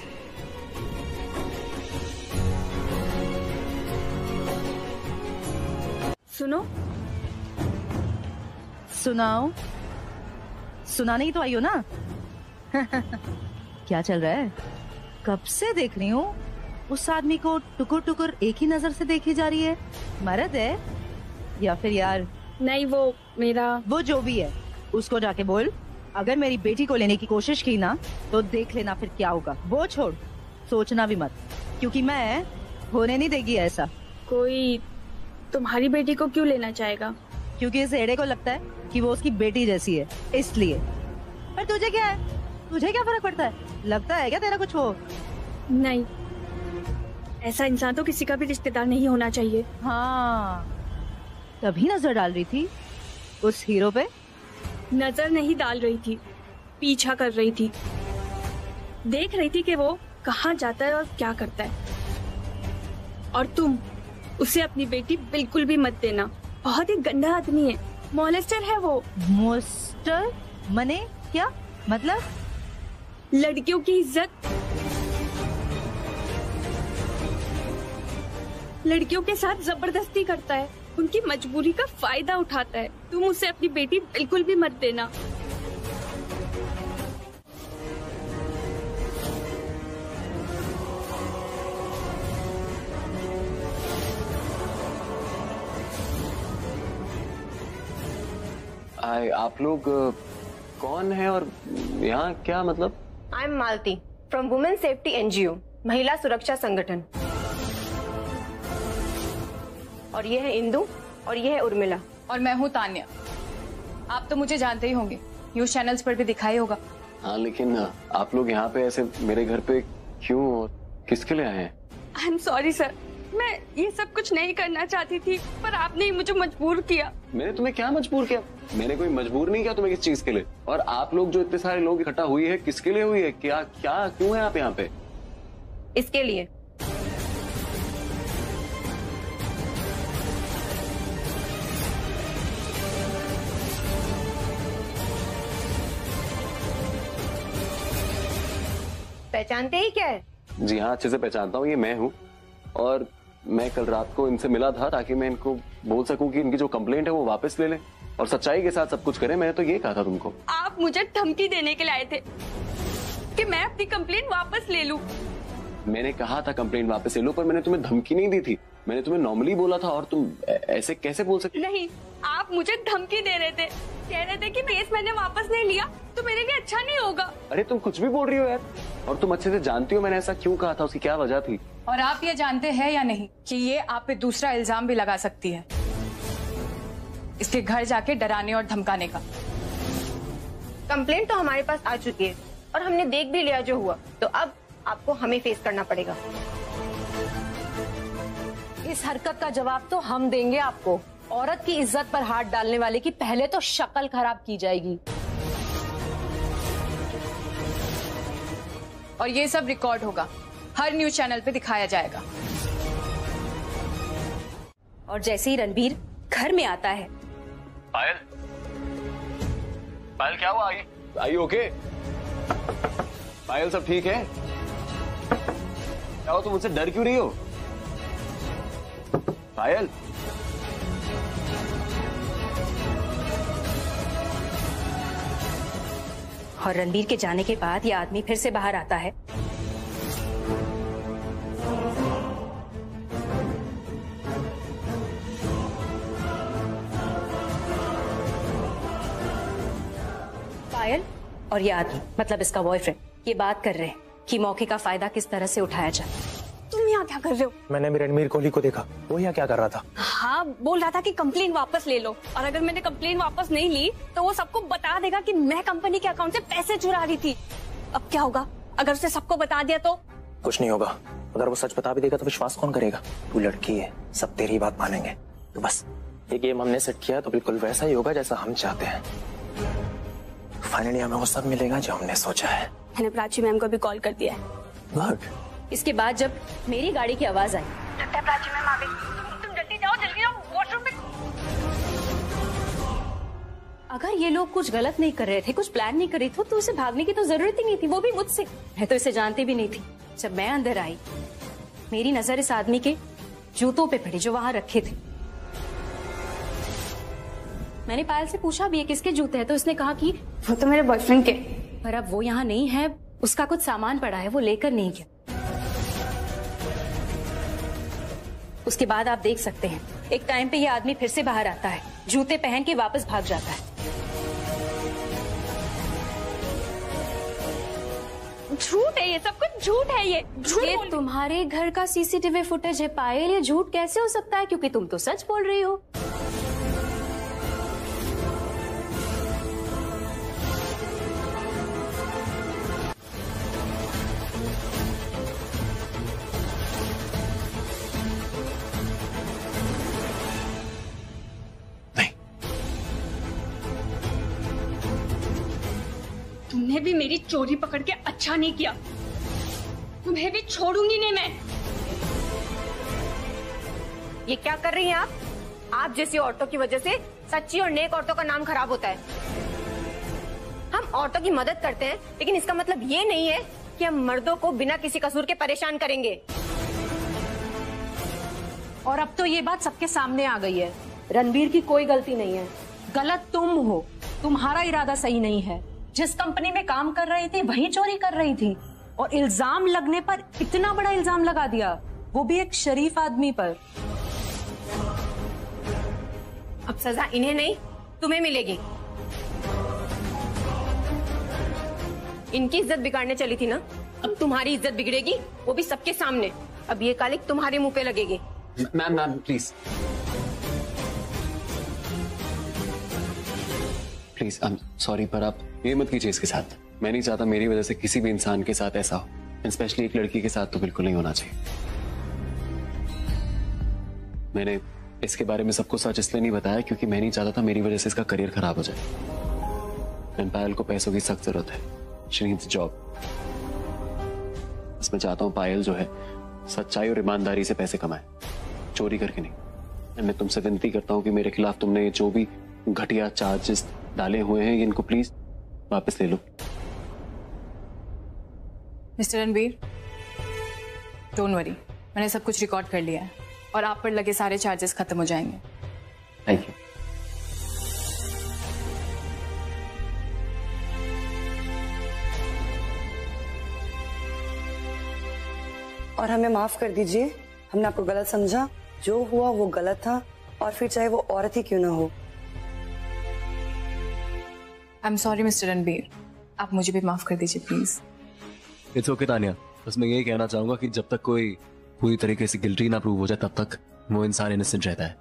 सुनो, सुनाओ। सुनाने ही तो आई हो ना। क्या चल रहा है? कब से देख रही हूँ उस आदमी को, टुकुर टुकुर एक ही नजर से देखी जा रही है। मर्द है या फिर यार? नहीं, वो मेरा, वो जो भी है उसको जाके बोल, अगर मेरी बेटी को लेने की कोशिश की ना तो देख लेना फिर क्या होगा। वो छोड़, सोचना भी मत, क्योंकि मैं होने नहीं देगी ऐसा। कोई तुम्हारी बेटी को क्यों लेना चाहेगा? क्योंकि इस एड़े को लगता है कि वो उसकी बेटी जैसी है, इसलिए। पर तुझे क्या है? तुझे क्या फर्क पड़ता है? लगता है क्या तेरा कुछ हो? नहीं, ऐसा इंसान तो किसी का भी रिश्तेदार नहीं होना चाहिए। हाँ, तभी नजर डाल रही थी उस हीरो पे। नजर नहीं डाल रही थी, पीछा कर रही थी। देख रही थी कि वो कहाँ जाता है और क्या करता है। और तुम उसे अपनी बेटी बिल्कुल भी मत देना। बहुत ही गंदा आदमी है, मॉलेस्टर है वो। मॉलेस्टर मने क्या मतलब? लड़कियों की इज्जत, लड़कियों के साथ जबरदस्ती करता है, उनकी मजबूरी का फायदा उठाता है। तुम उसे अपनी बेटी बिल्कुल भी मत देना। आप लोग कौन है और यहाँ क्या मतलब? I am Malti from women safety NGO, महिला सुरक्षा संगठन। और ये है इंदु और ये है उर्मिला। और मैं हूँ तान्या। आप तो मुझे जानते ही होंगे, न्यूज चैनल्स पर भी दिखाई होगा। हाँ, लेकिन आप लोग यहाँ पे ऐसे मेरे घर पे क्यों और किसके लिए आए हैं? आई एम सॉरी सर, मैं ये सब कुछ नहीं करना चाहती थी, पर आपने ही मुझे मजबूर किया। मैंने तुम्हें क्या मजबूर किया? मैंने कोई मजबूर नहीं किया तुम्हें किस चीज के लिए। और आप लोग जो इतने सारे लोग इकट्ठा हुई है, किसके लिए हुई है? क्या क्या क्यों है आप यहाँ पे? इसके लिए पहचानते ही क्या है? जी हाँ, अच्छे से पहचानता हूँ, ये मैं हूँ। और मैं कल रात को इनसे मिला था ताकि मैं इनको बोल सकूं कि इनकी जो कंप्लेंट है वो वापस ले लें और सच्चाई के साथ सब कुछ करें। मैंने तो ये कहा था तुमको। आप मुझे धमकी देने के लिए आए थे कि मैं अपनी कंप्लेंट वापस ले लूं। मैंने कहा था कंप्लेंट वापस ले लो, पर मैंने तुम्हें धमकी नहीं दी थी। मैंने तुम्हें नॉर्मली बोला था और तुम ऐसे कैसे बोल सकते? नहीं, आप मुझे धमकी दे रहे थे, कह रहे थे कि केस मैंने वापस नहीं लिया तो मेरे लिए अच्छा नहीं होगा। अरे तुम कुछ भी बोल रही हो यार, और तुम अच्छे से जानती हो मैंने ऐसा क्यों कहा था, उसकी क्या वजह थी। और आप ये जानते हैं या नहीं कि ये आप पे दूसरा इल्जाम भी लगा सकती है, इसके घर जाके डराने और धमकाने का। कंप्लेंट तो हमारे पास आ चुकी है और हमने देख भी लिया जो हुआ, तो अब आपको हमें फेस करना पड़ेगा। इस हरकत का जवाब तो हम देंगे आपको। औरत की इज्जत पर हाथ डालने वाले की पहले तो शक्ल खराब की जाएगी और ये सब रिकॉर्ड होगा, हर न्यूज चैनल पे दिखाया जाएगा। और जैसे ही रणबीर घर में आता है। पायल, पायल क्या हुआ? आई ओके? पायल सब ठीक है? क्या हो, तुम मुझसे डर क्यों रही हो? पायल, और रणबीर के जाने के बाद ये आदमी फिर से बाहर आता है। पायल और ये आदमी, मतलब इसका बॉयफ्रेंड, ये बात कर रहे हैं कि मौके का फायदा किस तरह से उठाया जाए। तुम यहाँ क्या कर रहे हो? मैंने भी रणबीर कोहली को देखा, वो यहाँ क्या कर रहा था? हाँ, बोल रहा था कि कंप्लेन वापस ले लो, और अगर मैंने कंप्लेन वापस नहीं ली तो वो सबको बता देगा कि मैं कंपनी के अकाउंट से पैसे चुरा रही थी। अब क्या होगा अगर उसे सबको बता दिया तो? कुछ नहीं होगा। अगर वो सच बता भी देगा तो विश्वास कौन करेगा? तू लड़की है, सब तेरी बात मानेंगे। तो बस ये गेम हमने सेट किया तो बिल्कुल वैसा ही होगा जैसा हम चाहते हैं। फाइनली हमें वो सब मिलेगा जो हमने सोचा है। मैंने प्राची मैम को भी कॉल कर दिया है। गुड। इसके बाद जब मेरी गाड़ी की आवाज आई, लगता है प्राची मैम आ गई। तुम जल्दी जाओ वॉशरूम में। अगर ये लोग कुछ गलत नहीं कर रहे थे, कुछ प्लान नहीं कर रहे थे, तो उसे भागने की तो जरूरत ही नहीं थी, वो भी मुझसे। मैं तो इसे जानती भी नहीं थी। जब मैं अंदर आई, मेरी नजर इस आदमी के जूतों पे पड़ी जो वहां रखे थे। मैंने पायल से पूछा भी ये किसके जूते हैं, तो उसने कहा कि वो तो मेरे बॉयफ्रेंड के। पर अब वो यहाँ नहीं है, उसका कुछ सामान पड़ा है, वो लेकर नहीं गया। उसके बाद आप देख सकते हैं एक टाइम पे ये आदमी फिर से बाहर आता है, जूते पहन के वापस भाग जाता है। झूठ है ये सब कुछ, झूठ है ये झूठ। ये तुम्हारे घर का सीसीटीवी फुटेज है पायल, ये झूठ कैसे हो सकता है? क्योंकि तुम तो सच बोल रही हो। तुमने भी मेरी चोरी पकड़ के अच्छा नहीं किया, तुम्हें भी छोड़ूंगी नहीं मैं। ये क्या कर रही हैं आप? आप जैसी औरतों की वजह से सच्ची और नेक औरतों का नाम खराब होता है। हम औरतों की मदद करते हैं, लेकिन इसका मतलब ये नहीं है कि हम मर्दों को बिना किसी कसूर के परेशान करेंगे। और अब तो ये बात सबके सामने आ गई है, रणबीर की कोई गलती नहीं है, गलत तुम हो। तुम्हारा इरादा सही नहीं है। जिस कंपनी में काम कर रही थी वही चोरी कर रही थी, और इल्जाम लगने पर इतना बड़ा इल्जाम लगा दिया, वो भी एक शरीफ आदमी पर। अब सजा इन्हें नहीं तुम्हें मिलेगी। इनकी इज्जत बिगाड़ने चली थी ना, अब तुम्हारी इज्जत बिगड़ेगी, वो भी सबके सामने। अब ये कालिक तुम्हारे मुंह पे लगेगी। Ma'am please please, I am sorry, पर आप ये मत कीजिए इसके साथ। मैं नहीं चाहता मेरी वजह से किसी भी इंसान के साथ ऐसा हो, स्पेशली एक लड़की के साथ तो बिल्कुल नहीं होना चाहिए। मैंने इसके बारे में सबको सच इसलिए नहीं बताया क्योंकि मैं नहीं चाहता था मेरी वजह से इसका करियर खराब हो जाए। एंड पायल को पैसों की सख्त जरूरत है। She needs job. बस मैं चाहता हूँ पायल जो है सच्चाई और ईमानदारी से पैसे कमाए, चोरी करके नहीं। एंड मैं तुमसे विनती करता हूँ कि मेरे खिलाफ तुमने जो भी घटिया चार्जेस डाले हुए हैं इनको प्लीज वापस ले लो। मिस्टर रणबीर, डोंट वरी, मैंने सब कुछ रिकॉर्ड कर लिया है और आप पर लगे सारे चार्जेस खत्म हो जाएंगे। Thank you. और हमें माफ कर दीजिए, हमने आपको गलत समझा। जो हुआ वो गलत था, और फिर चाहे वो औरत ही क्यों ना हो। I am sorry mister Ranbir, आप मुझे भी माफ कर दीजिए प्लीज। इट्स ओके तानिया, बस मैं यही कहना चाहूंगा कि जब तक कोई पूरी तरीके से गिल्टी ना प्रूव हो जाए तब तक वो इंसान इनोसेंट रहता है।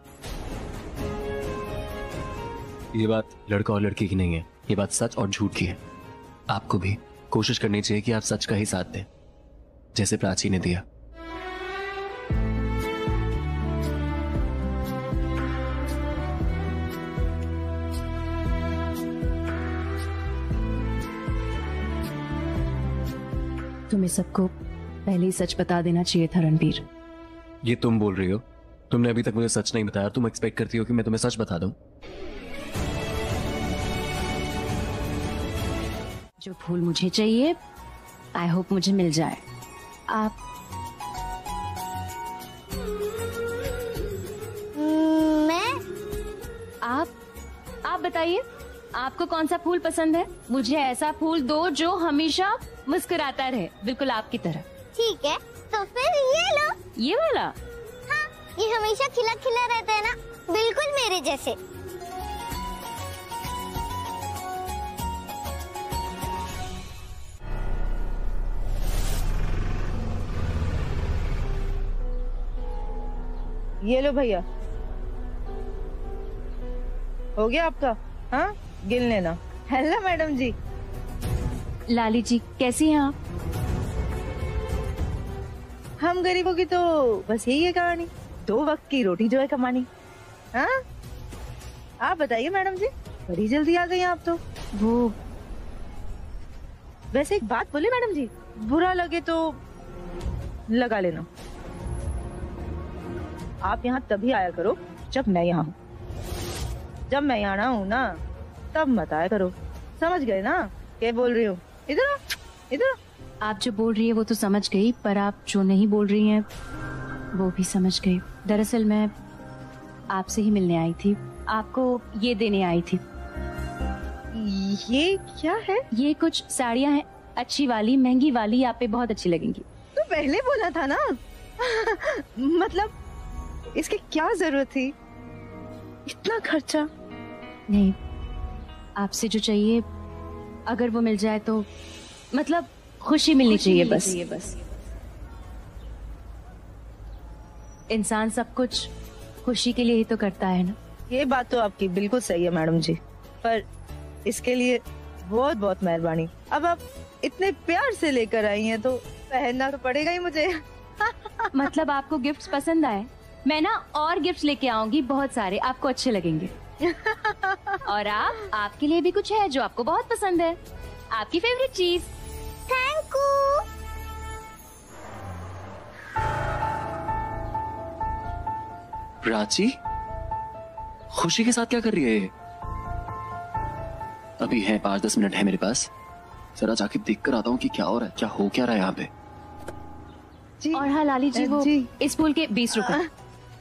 ये बात लड़का और लड़की की नहीं है, ये बात सच और झूठ की है। आपको भी कोशिश करनी चाहिए कि आप सच का ही साथ दें, जैसे प्राची ने दिया। तुम्हें सबको पहले ही सच बता देना चाहिए था रणबीर। ये तुम बोल रही हो? तुमने अभी तक मुझे सच नहीं बताया, तुम एक्सपेक्ट करती हो कि मैं तुम्हें सच बता दूं? जो फूल मुझे चाहिए आई होप मुझे मिल जाए। आप मैं आप बताइए, आपको कौन सा फूल पसंद है? मुझे ऐसा फूल दो जो हमेशा मुस्कुराता रहे, बिल्कुल आपकी तरह। ठीक है, तो फिर ये लो। ये वाला? हाँ, ये हमेशा खिला खिला रहता है ना, बिल्कुल मेरे जैसे। ये लो भैया, हो गया आपका? हाँ, गिन लेना। हेलो मैडम जी। लाली जी कैसी हैं आप? हम गरीबों की तो बस यही है कहानी, 2 वक्त की रोटी जो है कमानी। हाँ, आप बताइए मैडम जी, बड़ी जल्दी आ गई आप तो। वो वैसे एक बात बोले मैडम जी, बुरा लगे तो लगा लेना। आप यहाँ तभी आया करो जब मैं यहाँ हूँ, जब मैं यहाँ ना हूँ ना तब मत आया करो। समझ गए ना क्या बोल रही हूँ? इधर इधर। आप जो बोल रही है वो तो समझ गई, पर आप जो नहीं बोल रही हैं वो भी समझ गई। दरअसल मैं आपसे ही मिलने आई थी, आपको ये देने आई थी। ये क्या है? ये कुछ साड़ियाँ हैं, अच्छी वाली, महंगी वाली, आप पे बहुत अच्छी लगेंगी। तो पहले बोला था ना। मतलब इसकी क्या जरूरत थी, इतना खर्चा? नहीं, आपसे जो चाहिए अगर वो मिल जाए तो मतलब खुशी मिलनी चाहिए बस। इंसान सब कुछ खुशी के लिए ही तो करता है ना। ये बात तो आपकी बिल्कुल सही है मैडम जी, पर इसके लिए बहुत बहुत मेहरबानी। अब आप इतने प्यार से लेकर आई हैं तो पहनना तो पड़ेगा ही मुझे। मतलब आपको गिफ्ट्स पसंद आए? मैं ना और गिफ्ट्स लेके आऊंगी बहुत सारे, आपको अच्छे लगेंगे। और आपके लिए भी कुछ है जो आपको बहुत पसंद है, आपकी फेवरेट चीज। Thank you. प्राची खुशी के साथ क्या कर रही है ये? अभी है 5-10 मिनट है मेरे पास, जरा जाके देख कर आता हूँ कि क्या हो रहा है, क्या हो क्या रहा है यहाँ पे। और हाँ लाली जी, वो इस फूल के 20 रुपए।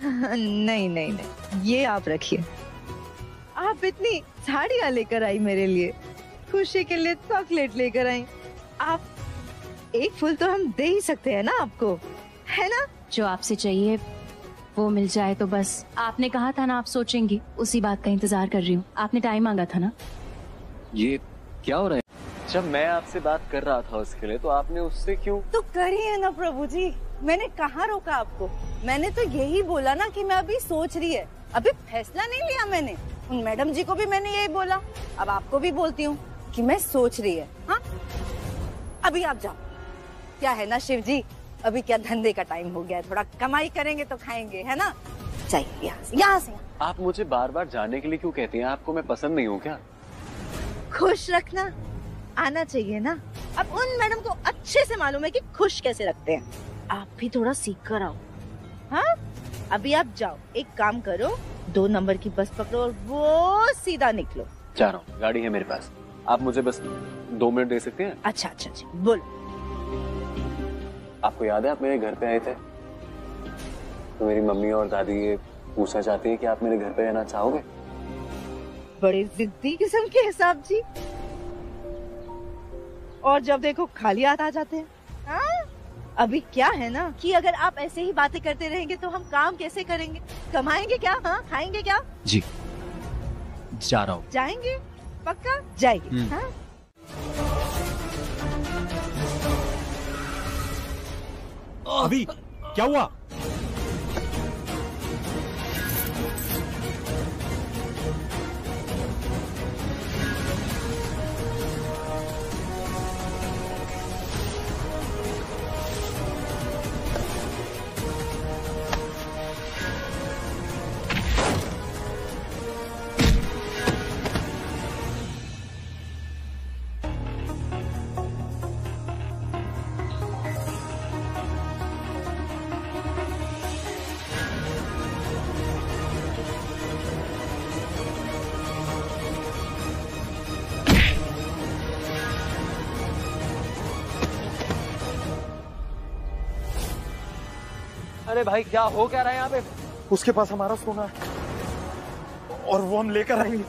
नहीं नहीं नहीं, ये आप रखिए। आप इतनी साड़ियाँ लेकर आई मेरे लिए, खुशी के लिए चॉकलेट लेकर आई, आप एक फूल तो हम दे ही सकते हैं ना आपको, है ना? जो आपसे चाहिए वो मिल जाए तो बस। आपने कहा था ना आप सोचेंगी, उसी बात का इंतजार कर रही हूँ। आपने टाइम मांगा था ना। ये क्या हो रहा है? जब मैं आपसे बात कर रहा था उसके लिए तो आपने उससे क्यों? तो करिए ना प्रभु जी, मैंने कहाँ रोका आपको? मैंने तो यही बोला ना कि मैं अभी सोच रही है, अभी फैसला नहीं लिया मैंने। उन मैडम जी को भी मैंने यही बोला, अब आपको भी बोलती हूँ कि मैं सोच रही है। हाँ, अभी आप जाओ। क्या है ना शिव जी, अभी क्या धंधे का टाइम हो गया है, थोड़ा कमाई करेंगे तो खाएंगे, है ना? जाइए यहाँ से। आप मुझे बार बार जाने के लिए क्यों कहती हैं? आपको मैं पसंद नहीं हूँ क्या? खुश रखना आना चाहिए ना। अब उन मैडम को अच्छे से मालूम है कि खुश कैसे रखते हैं। आप भी थोड़ा सीख कर आओ। हाँ, अभी आप जाओ, एक काम करो, 2 नंबर की बस पकड़ो और वो सीधा निकलो। जा रहा हूँ, गाड़ी है मेरे पास। आप मुझे बस 2 मिनट दे सकते हैं? अच्छा, बोलो। आपको याद है आप मेरे घर पे आए थे तो मेरी मम्मी और दादी ये पूछना चाहती है कि आप मेरे घर पे रहना चाहोगे? बड़े जिद्दी किस्म के हिसाब जी, और जब देखो खाली हाथ आ जाते हैं। हाँ? अभी क्या है ना कि अगर आप ऐसे ही बातें करते रहेंगे तो हम काम कैसे करेंगे, कमाएंगे क्या, हाँ खाएंगे क्या? जी जा रहा हूँ। जाएंगे पक्का जाएंगे। हाँ? अभी क्या हुआ? अरे भाई क्या हो क्या रहा है यहाँ पे? उसके पास हमारा सोना है और वो हम लेकर आएंगे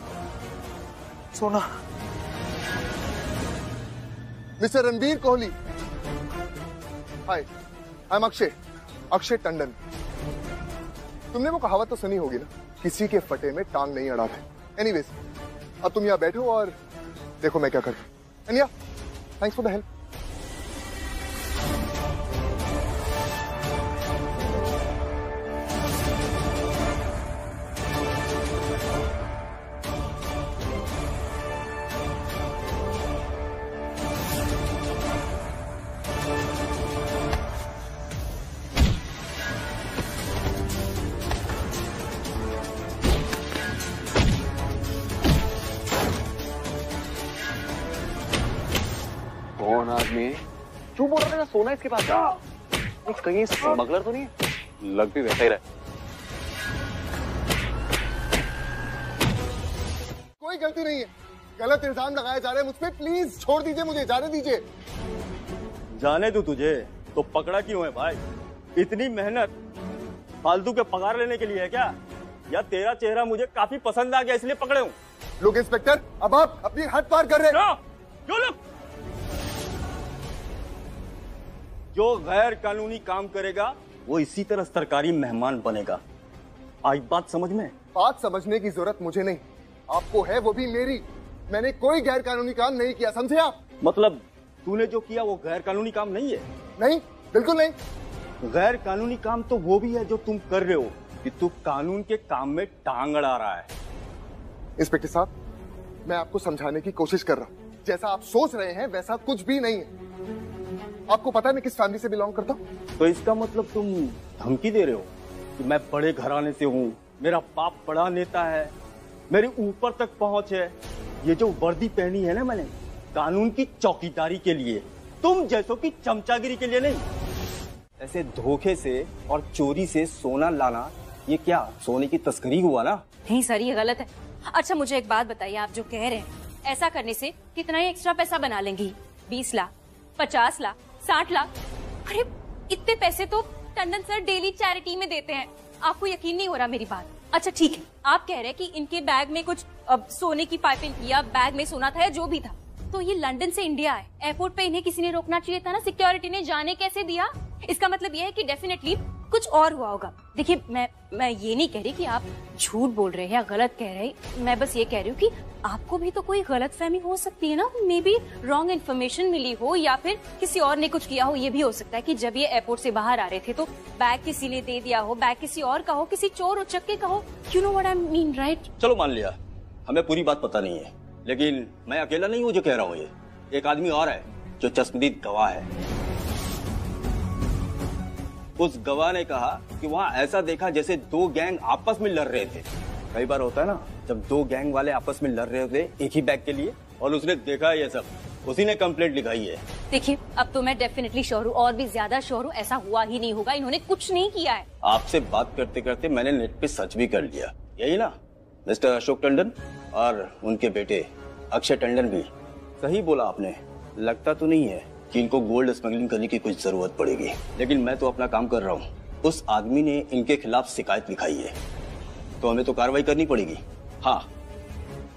सोना। Mister Ranbir Kohli, hi, I am Akshay Tandon. तुमने वो कहावत तो सुनी होगी ना, किसी के फटे में टांग नहीं अड़ाते। एनीवेज, अब तुम यहाँ बैठो और देखो मैं क्या करूं। And thanks for the help. कौन आदमी है? क्यों बोल रहा है सोना इसके पास? कहीं स्मगलर तो नहीं है? लग भी वैसा ही रहा है। कोई गलती नहीं है, गलत इल्जाम लगाए जा रहे हैं मुझ पे। प्लीज छोड़ दीजिए, मुझे जाने दीजिए। जाने दो तुझे तो पकड़ा क्यों है भाई? इतनी मेहनत फालतू के पगार लेने के लिए है क्या? या तेरा चेहरा मुझे काफी पसंद आ गया इसलिए पकड़े हूँ? लोग इंस्पेक्टर, अब आप अपनी हद पार कर रहे हैं। क्यों लोग? जो गैर कानूनी काम करेगा वो इसी तरह सरकारी मेहमान बनेगा। आज बात समझ में? बात समझने की जरूरत मुझे नहीं, आपको है, वो भी मेरी। मैंने कोई गैर कानूनी काम नहीं किया, समझे आप? मतलब तूने जो किया वो गैर कानूनी काम नहीं है? नहीं, बिल्कुल नहीं। गैर कानूनी काम तो वो भी है जो तुम कर रहे हो, कि तू कानून के काम में टांग अड़ा रहा है। इंस्पेक्टर साहब, मैं आपको समझाने की कोशिश कर रहा हूँ। जैसा आप सोच रहे हैं वैसा कुछ भी नहीं है। आपको पता है मैं किस फैमिली से बिलोंग करता हूँ? तो इसका मतलब तुम धमकी दे रहे हो कि मैं बड़े घराने से हूँ, मेरा बाप बड़ा नेता है, मेरे ऊपर तक पहुंच है। ये जो वर्दी पहनी है ना मैंने, कानून की चौकीदारी के लिए, तुम जैसों की चमचागिरी के लिए नहीं। ऐसे धोखे से और चोरी से सोना लाना, ये क्या सोने की तस्करी हुआ ना? नहीं सर, ये गलत है। अच्छा मुझे एक बात बताइए, आप जो कह रहे हैं ऐसा करने से कितना ही एक्स्ट्रा पैसा बना लेंगी? 20 लाख, 50 लाख, 60 लाख? अरे इतने पैसे तो टंडन सर डेली चैरिटी में देते हैं। आपको यकीन नहीं हो रहा मेरी बात? अच्छा ठीक है, आप कह रहे हैं कि इनके बैग में कुछ सोने की पाइपिंग थी या बैग में सोना था या जो भी था, तो ये लंदन से इंडिया है, एयरपोर्ट पे इन्हें किसी ने रोकना चाहिए था ना, सिक्योरिटी ने जाने कैसे दिया? इसका मतलब ये है कि डेफिनेटली कुछ और हुआ होगा। देखिए मैं ये नहीं कह रही कि आप झूठ बोल रहे हैं या गलत कह रहे हैं, मैं बस ये कह रही हूँ कि आपको भी तो कोई गलत फहमी हो सकती है ना, मे बी रॉन्ग इन्फॉर्मेशन मिली हो या फिर किसी और ने कुछ किया हो। ये भी हो सकता है कि जब ये एयरपोर्ट से बाहर आ रहे थे तो बैग किसी ने दे दिया हो, बैग किसी और का हो, किसी चोर उचक्के का हो। You know what I mean, right? चलो मान लिया, हमें पूरी बात पता नहीं है, लेकिन मैं अकेला नहीं हूँ जो कह रहा हूँ। ये एक आदमी और है जो चश्मदीद गवाह है। उस गवाह ने कहा कि वहाँ ऐसा देखा जैसे दो गैंग आपस में लड़ रहे थे। कई बार होता है ना, जब दो गैंग वाले आपस में लड़ रहे होते एक ही बैग के लिए, और उसने देखा ये सब, उसी ने कंप्लेंट लिखाई है। देखिए, अब तो मैं डेफिनेटली श्योर हूँ, और भी ज्यादा श्योर हूँ, ऐसा हुआ ही नहीं होगा, इन्होंने कुछ नहीं किया है। आपसे बात करते करते मैंने नेट पे सर्च भी कर लिया, यही ना मिस्टर अशोक टंडन और उनके बेटे अक्षय टंडन भी। सही बोला आपने, लगता तो नहीं है कि इनको गोल्ड स्मगलिंग करने की कुछ जरूरत पड़ेगी, लेकिन मैं तो अपना काम कर रहा हूँ। उस आदमी ने इनके खिलाफ शिकायत लिखाई है, तो हमें तो कार्रवाई करनी पड़ेगी। हाँ,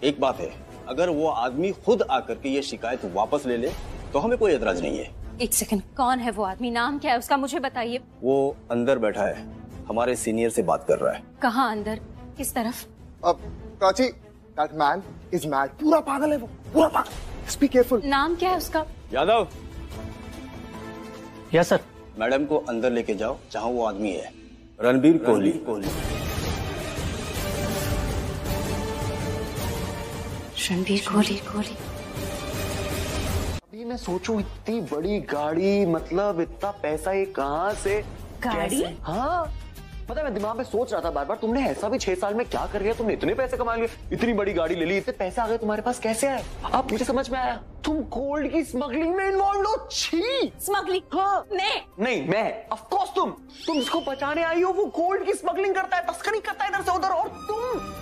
एक बात है, अगर वो आदमी खुद आकर के ये शिकायत वापस ले ले तो हमें कोई एतराज नहीं है। एक सेकंड, कौन है वो आदमी? नाम क्या है उसका, मुझे बताइए। वो अंदर बैठा है, हमारे सीनियर से बात कर रहा है। कहाँ अंदर, किस तरफ? अब Prachi, that man is mad, पूरा पागल है वो, पूरा पागल। Just be careful। नाम क्या है उसका? यादव। Yes sir. मैडम को अंदर लेके जाओ जहाँ वो आदमी है, रणबीर कोहली। रणबीर कोहली। अभी मैं सोचूं, इतनी बड़ी गाड़ी, मतलब इतना पैसा ये कहाँ से? गाड़ी? हाँ, पता है मैं दिमाग में सोच रहा था बार बार, तुमने ऐसा भी 6 साल में क्या कर लिया? तुमने इतने पैसे कमा लिए, इतनी बड़ी गाड़ी ले ली, इतने पैसे आ गए तुम्हारे पास, कैसे आए? अब मुझे समझ में आया, तुम गोल्ड की स्मगलिंग में इन्वॉल्व हो। छी! स्मगलिंग? हाँ। नहीं, मैं ऑफ कोर्स तुम जिसको बचाने आई हो वो गोल्ड की स्मगलिंग करता है, तस्करी करता है इधर से उधर, और तुम।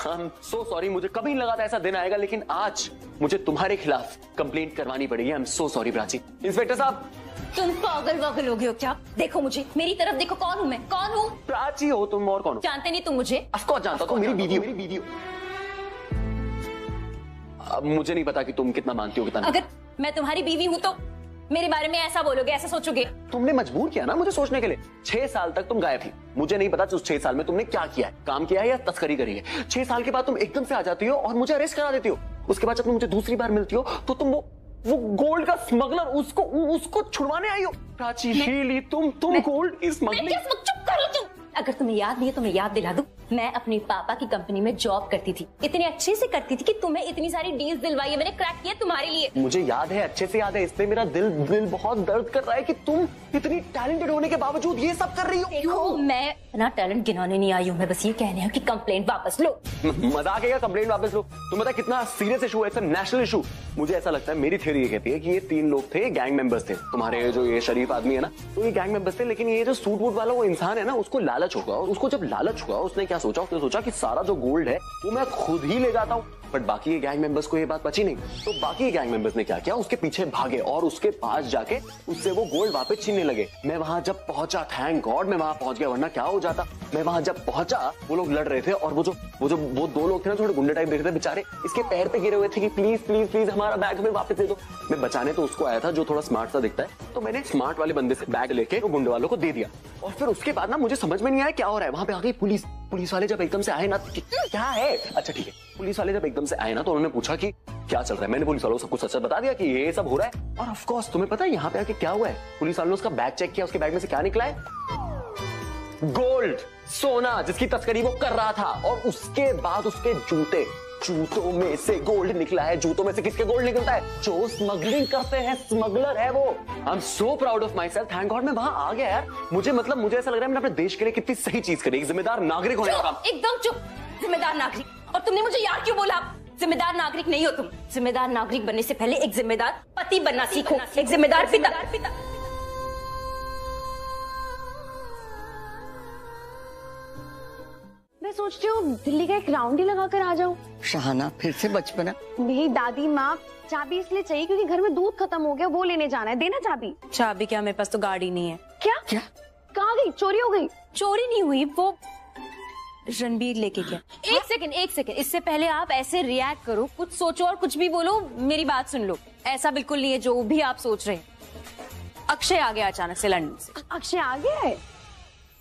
I'm so sorry, मुझे कभी नहीं लगा था ऐसा दिन आएगा, लेकिन आज मुझे तुम्हारे खिलाफ कंप्लेंट करवानी पड़ेगी। I'm so sorry Prachi. Inspector साहब, तुम पागल वागल हो गए हो क्या? देखो मुझे, मेरी तरफ देखो, कौन हूँ मैं? कौन हूँ? प्राची हो तुम, और कौन हो? जानते नहीं तुम मुझे? ऑफ कोर्स जानता हूँ, मेरी बीवी हो। अब मुझे नहीं पता कि तुम कितना मानती हो कितना नहीं। अगर मैं तुम्हारी बीवी हूँ तो मेरे बारे में ऐसा बोलोगे, ऐसा सोचोगे? तुमने मजबूर किया ना मुझे सोचने के लिए। 6 साल तक तुम गायब थी, मुझे नहीं पता उस 6 साल में तुमने क्या किया है, काम किया है या तस्करी करी है। 6 साल के बाद तुम एकदम से आ जाती हो और मुझे अरेस्ट करा देती हो। उसके बाद जब तुम मुझे दूसरी बार मिलती हो तो तुम वो गोल्ड का स्मगलर उसको छुड़वाने आई हो। प्राची, रियली तुम गोल्ड की स्मगलिंग? चुप करो तुम। अगर तुम्हें याद नहीं है तो मैं याद दिला दूं, मैं अपने पापा की कंपनी में जॉब करती थी, इतने अच्छे से करती थी कि तुम्हें इतनी सारी डील्स दिलवाई है मैंने, क्रैक किया तुम्हारे लिए। मुझे याद है, अच्छे से याद है, इसलिए मेरा दिल बहुत दर्द कर रहा है कि तुम इतनी टैलेंटेड होने के बावजूद ये सब कर रही हो। देखो, मैं इतना टैलेंट गिनाने नहीं आई हूँ, मैं बस ये कहने हूँ कि कंप्लेंट वापस लो। मजाक है क्या? कंप्लेंट वापस लो? तुम पता कितना सीरियस इशू है, नेशनल इशू। मुझे ऐसा लगता है, मेरी थ्योरी ये कहती है कि ये 3 लोग थे, गैंग मेंबर्स थे। तुम्हारे जो ये शरीफ आदमी है ना, तो ये गैंग मेंबर्स थे, लेकिन ये जो सूट वूट वाला वो इंसान है ना, उसको लालच होगा, और उसको जब लालच हुआ उसने क्या सोचा, उसने सोचा कि सारा जो गोल्ड है वो मैं खुद ही ले जाता हूँ। बट बाकी ये गैंग मेंबर्स को ये बात बची नहीं, तो बाकी गैंग मेंबर्स ने क्या किया, उसके पीछे भागे और उसके पास जाके उससे वो गोल्ड वापस छीनने लगे। मैं वहां जब पहुंचा, थैंक गॉड मैं वहां पहुंच गया, वरना क्या हो जाता। मैं वहां जब पहुंचा, वो लोग लड़ रहे थे, और वो 2 लोग थे ना, थोड़े गुंडे टाइप देख रहे थे, बेचारे इसके पैर पे गिरे हुए थे कि प्लीज प्लीज प्लीज हमारा बैग हमें वापस दे दो। मैं बचाने तो उसको आया था जो थोड़ा स्मार्ट सा दिखता है, तो मैंने स्मार्ट वाले बंदे से बैग लेके वो गुंडे वालों को दे दिया। और फिर उसके बाद ना मुझे समझ में नहीं आया क्या हो रहा है। वहां पे आ गई पुलिस वाले जब एकदम से आए ना, क्या है, अच्छा ठीक है, पुलिस वाले जब एकदम से आए ना तो उन्होंने पूछा कि क्या चल रहा है। मैंने पुलिस वालों को सब कुछ सच बता दिया कि ये सब हो रहा है। और ऑफ कोर्स तुम्हें पता है यहाँ पे आके क्या हुआ है? पुलिस वालों ने उसका बैग चेक किया, उसके बैग में से क्या निकला है? गोल्ड, सोना, जिसकी तस्करी वो कर रहा था। और उसके बाद उसके जूतों में से गोल्ड निकला है। जूतों में से किसके गोल्ड निकलता है? जो स्मगलिंग करते हैं, स्मगलर है वो। I am so proud of my self, thank God मैं वहां आ गया यार। मुझे ऐसा लग रहा है मैंने अपने देश के लिए कितनी सही चीज करी, एक जिम्मेदार नागरिक होने का काम। एकदम चुप, जिम्मेदार नागरिक। और तुमने मुझे यार क्यों बोला? जिम्मेदार नागरिक नहीं हो तुम। जिम्मेदार नागरिक बनने से पहले एक जिम्मेदार पति बनना सीखो, एक जिम्मेदार पिता। मैं सोचती हूँ दिल्ली का एक राउंड ही लगा कर आ जाऊँ। शाहाना, फिर से बचपना। मेरी दादी माँ चाबी इसलिए चाहिए क्योंकि घर में दूध खत्म हो गया, वो लेने जाना है। देना चाबी। चाबी क्या? मेरे पास तो गाड़ी नहीं है। क्या? कहाँ गई? चोरी हो गई? चोरी नहीं हुई, वो रणबीर लेके गया। एक सेकंड, इससे पहले आप ऐसे रिएक्ट करो, कुछ सोचो और कुछ भी बोलो, मेरी बात सुन लो। ऐसा बिल्कुल नहीं है जो भी आप सोच रहे हैं। अक्षय आ गया अचानक से लंदन से। अक्षय आ गया है?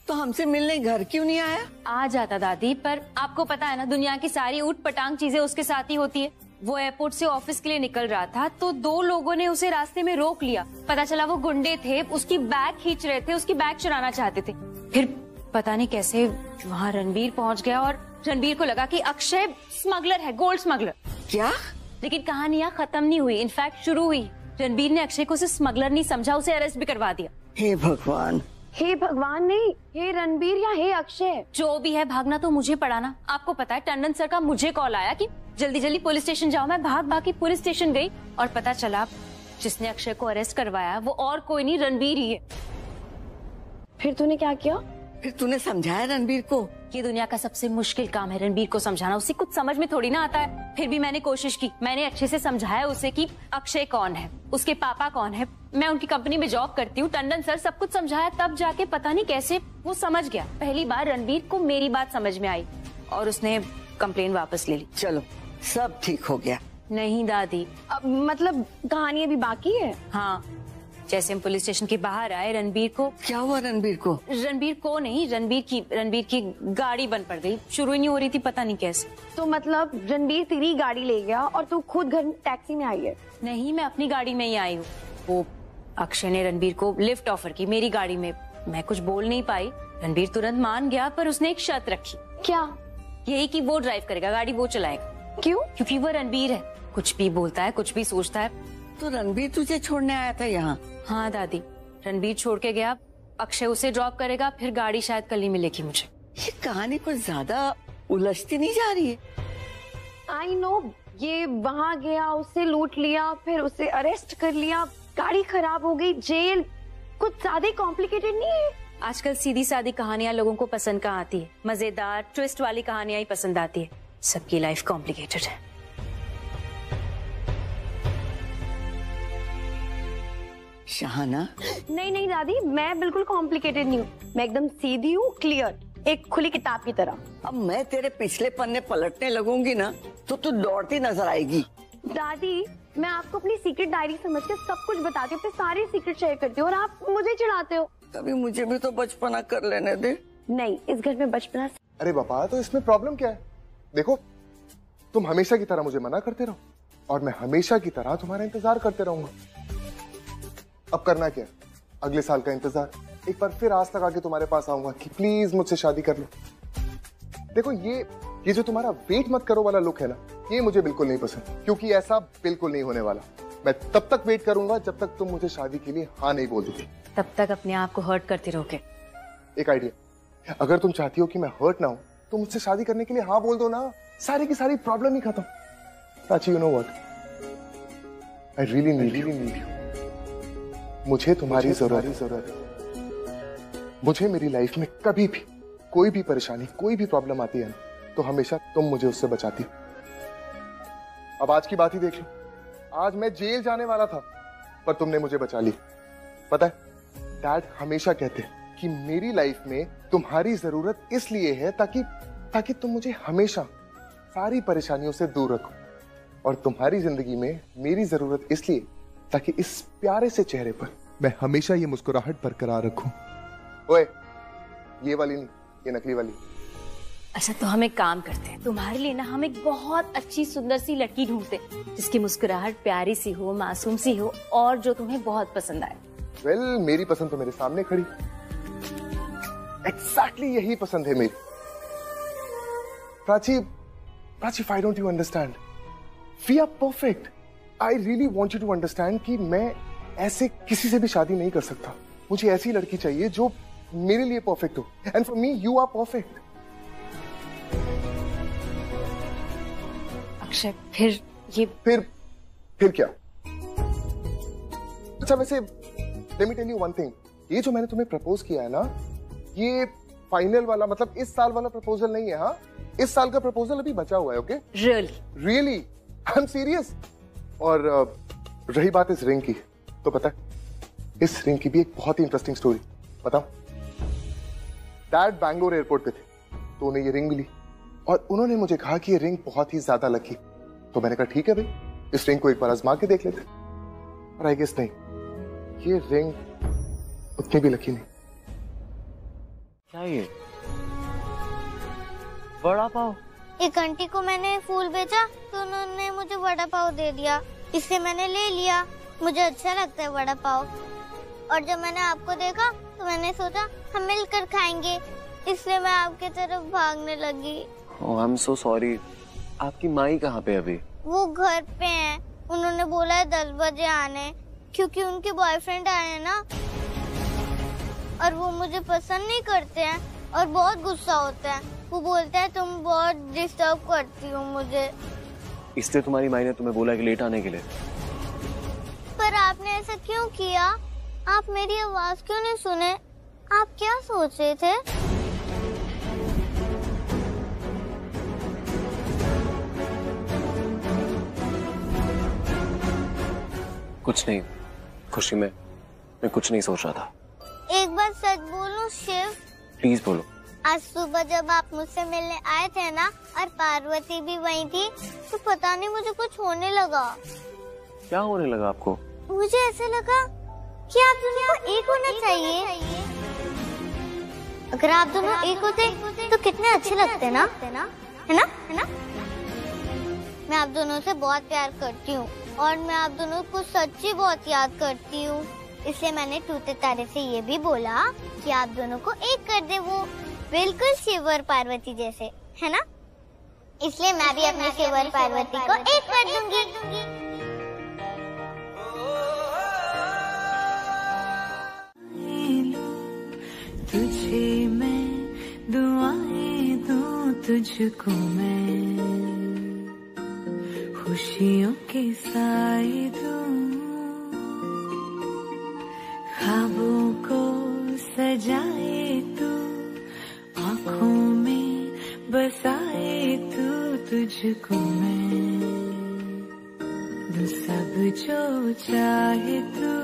तो हमसे मिलने घर क्यों नहीं आया? आ जाता दादी, पर आपको पता है ना, दुनिया की सारी ऊट पटांग चीजें उसके साथ ही होती है। वो एयरपोर्ट से ऑफिस के लिए निकल रहा था तो 2 लोगों ने उसे रास्ते में रोक लिया। पता चला वो गुंडे थे, उसकी बैग खींच रहे थे, उसकी बैग चुराना चाहते थे। फिर पता नहीं कैसे वहाँ रणबीर पहुँच गया और रणबीर को लगा कि अक्षय स्मगलर है, गोल्ड स्मगलर। क्या? लेकिन कहानी यहाँ खत्म नहीं हुई, इनफैक्ट शुरू हुई। रणबीर ने अक्षय को सिर्फ स्मगलर नहीं समझा, उसे अरेस्ट भी करवा दिया। हे भगवान, हे भगवान नहीं, हे रणबीर या हे अक्षय, जो भी है भागना तो मुझे पड़ा ना। आपको पता है टंडन सर का मुझे कॉल आया कि जल्दी जल्दी पुलिस स्टेशन जाओ। मैं भाग भाग के पुलिस स्टेशन गई और पता चला जिसने अक्षय को अरेस्ट करवाया वो और कोई नहीं, रणबीर ही है। फिर तूने क्या किया? फिर तूने समझाया रणबीर को? ये दुनिया का सबसे मुश्किल काम है रणबीर को समझाना, उसे कुछ समझ में थोड़ी ना आता है। फिर भी मैंने कोशिश की, मैंने अच्छे से समझाया उसे कि अक्षय कौन है, उसके पापा कौन है, मैं उनकी कंपनी में जॉब करती हूँ, टंडन सर, सब कुछ समझाया। तब जाके पता नहीं कैसे वो समझ गया। पहली बार रणबीर को मेरी बात समझ में आई और उसने कंप्लेन वापस ले ली। चलो सब ठीक हो गया। नहीं दादी, मतलब कहानी अभी बाकी है। हाँ, जैसे हम पुलिस स्टेशन के बाहर आए, रणबीर को क्या हुआ? रणबीर को नहीं, रणबीर की गाड़ी बंद पड़ गई, शुरू ही नहीं हो रही थी, पता नहीं कैसे। तो मतलब रणबीर तेरी गाड़ी ले गया और तू खुद घर टैक्सी में आई है? नहीं, मैं अपनी गाड़ी में ही आई हूँ। वो अक्षय ने रणबीर को लिफ्ट ऑफर की मेरी गाड़ी में। मैं कुछ बोल नहीं पाई, रणबीर तुरंत मान गया, पर उसने एक शर्त रखी। क्या? यही कि वो ड्राइव करेगा, गाड़ी वो चलाएगा। क्यों? क्योंकि वो रणबीर है, कुछ भी बोलता है, कुछ भी सोचता है। तो रणबीर तुझे छोड़ने आया था यहाँ? हाँ दादी, रणबीर छोड़ के गया, अक्षय उसे ड्रॉप करेगा, फिर गाड़ी शायद कल ही मिलेगी मुझे। ये कहानी कुछ ज्यादा उलझती नहीं जा रही है? आई नो, ये वहाँ गया, उसे लूट लिया, फिर उसे अरेस्ट कर लिया, गाड़ी खराब हो गई, जेल, कुछ ज्यादा कॉम्प्लिकेटेड नहीं है। आजकल सीधी सादी कहानियां लोगों को पसंद कहाँ आती है, मजेदार ट्विस्ट वाली कहानियां ही पसंद आती है। सबकी लाइफ कॉम्प्लिकेटेड है। शहाना? नहीं नहीं दादी, मैं बिल्कुल कॉम्प्लिकेटेड नहीं हूँ, मैं एकदम सीधी हूँ, क्लियर, एक खुली किताब की तरह। अब मैं तेरे पिछले पन्ने पलटने लगूंगी ना तो तू दौड़ती नजर आएगी। दादी, मैं आपको अपनी सीक्रेट डायरी समझ के सब कुछ बताती हूँ, अपने सारे सीक्रेट शेयर करती हूँ और आप मुझे चिढ़ाते हो। कभी मुझे भी तो बचपना कर लेने दे। नहीं, इस घर में बचपना। अरे बाबा, तो इसमें प्रॉब्लम क्या है? देखो, तुम हमेशा की तरह मुझे मना करते रहो और मैं हमेशा की तरह तुम्हारा इंतजार करते रहूंगा। अब करना क्या? अगले साल का इंतजार। एक बार फिर आस लगा के तुम्हारे पास आऊंगा कि प्लीज मुझसे शादी कर लो। देखो, ये जो तुम्हारा वेट मत करो वाला लुक है ना, ये मुझे बिल्कुल नहीं पसंद, क्योंकि ऐसा बिल्कुल नहीं होने वाला। मैं तब तक वेट करूंगा जब तक तुम मुझे शादी के लिए हाँ नहीं बोल दोगे। तब तक अपने आप को हर्ट करते रहोगे। एक आइडिया, अगर तुम चाहती हो कि मैं हर्ट ना हूं तो मुझसे शादी करने के लिए हाँ बोल दो ना, सारी की सारी प्रॉब्लम ही खत्म। Prachi, you know what, I really need you. मुझे तुम्हारी जरूरत है। मुझे मेरी लाइफ में कभी भी कोई भी परेशानी, कोई भी प्रॉब्लम आती है ना, तो हमेशा तुम मुझे उससे बचाती हो। अब आज की बात ही देख लो, आज मैं जेल जाने वाला था पर तुमने मुझे बचा ली। पता है, डैड हमेशा कहते हैं कि मेरी लाइफ में तुम्हारी जरूरत इसलिए है ताकि तुम मुझे हमेशा सारी परेशानियों से दूर रखो, और तुम्हारी जिंदगी में मेरी जरूरत इसलिए ताकि इस प्यारे से चेहरे पर मैं हमेशा ये मुस्कुराहट बरकरार रखूं। ओए, ये वाली नहीं, ये नकली वाली। अच्छा, तो हम एक काम करते हैं, तुम्हारे लिए ना हम एक बहुत अच्छी सुंदर सी लड़की ढूंढते जिसकी मुस्कुराहट प्यारी सी हो, मासूम सी हो और जो तुम्हें बहुत पसंद आए। वेल, मेरी पसंद तो मेरे सामने खड़ी, एग्जैक्टली यही पसंद है मेरी। Prachi, why don't you understand? We are perfect. I really want you to understand कि मैं ऐसे किसी से भी शादी नहीं कर सकता। मुझे ऐसी लड़की चाहिए जो मेरे लिए परफेक्ट हो, and for me you are perfect. Akshay, फिर क्या? अच्छा, वैसे let me tell you one thing. ये जो मैंने तुम्हें प्रपोज किया है ना, ये फाइनल वाला, मतलब इस साल वाला प्रपोजल नहीं है। हाँ, इस साल का प्रपोजल अभी बचा हुआ है। Okay? Really I am serious. और रही बात इस रिंग की, तो पता है इस रिंग की भी एक बहुत ही इंटरेस्टिंग स्टोरी बताऊं। डैड बैंगलोर एयरपोर्ट पे थे तो उन्हें ये रिंग मिली और उन्होंने मुझे कहा कि ये रिंग बहुत ही ज्यादा लकी। तो मैंने कहा ठीक है भाई, इस रिंग को एक बार आजमा के देख लेते। और आई गेस नहीं, ये रिंग उतनी भी लकी नहीं। क्या ये वड़ा पाव? एक आंटी को मैंने फूल बेचा तो उन्होंने मुझे वड़ा पाव दे दिया, इसलिए मैंने ले लिया। मुझे अच्छा लगता है वड़ा पाव, और जब मैंने आपको देखा तो मैंने सोचा हम मिलकर खाएंगे, इसलिए मैं आपके तरफ भागने लगी। ओह, आई एम सो सॉरी। आपकी माई कहाँ पे अभी? वो घर पे हैं, उन्होंने बोला है 10 बजे आने, क्योंकि उनके बॉयफ्रेंड आए हैं ना। और वो मुझे पसंद नहीं करते हैं और बहुत गुस्सा होता है। वो बोलता है तुम बहुत डिस्टर्ब करती हो मुझे। इसलिए तुम्हारी माँ ने तुम्हें बोला कि लेट आने के लिए। पर आपने ऐसा क्यों किया? आप मेरी आवाज क्यों नहीं सुने? आप क्या सोच रहे थे? कुछ नहीं खुशी, मैं कुछ नहीं सोच रहा था। एक बार सच बोलूं शिव? प्लीज बोलो। आज सुबह जब आप मुझसे मिलने आए थे ना और पार्वती भी वहीं थी, तो पता नहीं मुझे कुछ होने लगा। क्या होने लगा आपको? मुझे ऐसा लगा कि आप दोनों को एक होना चाहिए। अगर आप दोनों एक होते तो कितने अच्छे लगते ना, है ना? मैं आप दोनों से बहुत प्यार करती हूँ और मैं आप दोनों को सच्ची बहुत याद करती हूँ। इसलिए मैंने टूटे तारे से ये भी बोला कि आप दोनों को एक कर दे, वो बिल्कुल शिव और पार्वती जैसे, है ना? इसलिए मैं भी अपने शिव और पार्वती को एक कर दूंगी। तुझे मैं दुआएं दूं, तुझको मैं खुशियों के साए दूं, ख्वाबों को सजाए तू, आँखों में बसाए तू, तुझको मैं दूं सब जो चाहे तू।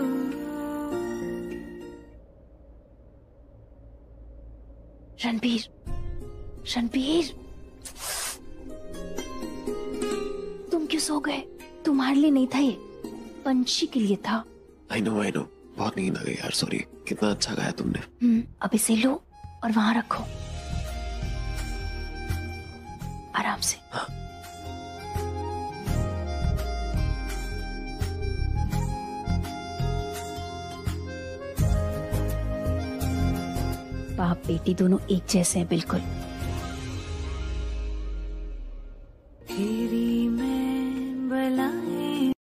रणबीर, तुम क्यों सो गए? तुम्हारे लिए नहीं था ये, पंछी के लिए था। I know, बहुत नींद आ गई यार, सॉरी। कितना अच्छा गाया तुमने। अब इसे लो और वहां रखो आराम से। हाँ। बाप बेटी दोनों एक जैसे हैं बिल्कुल।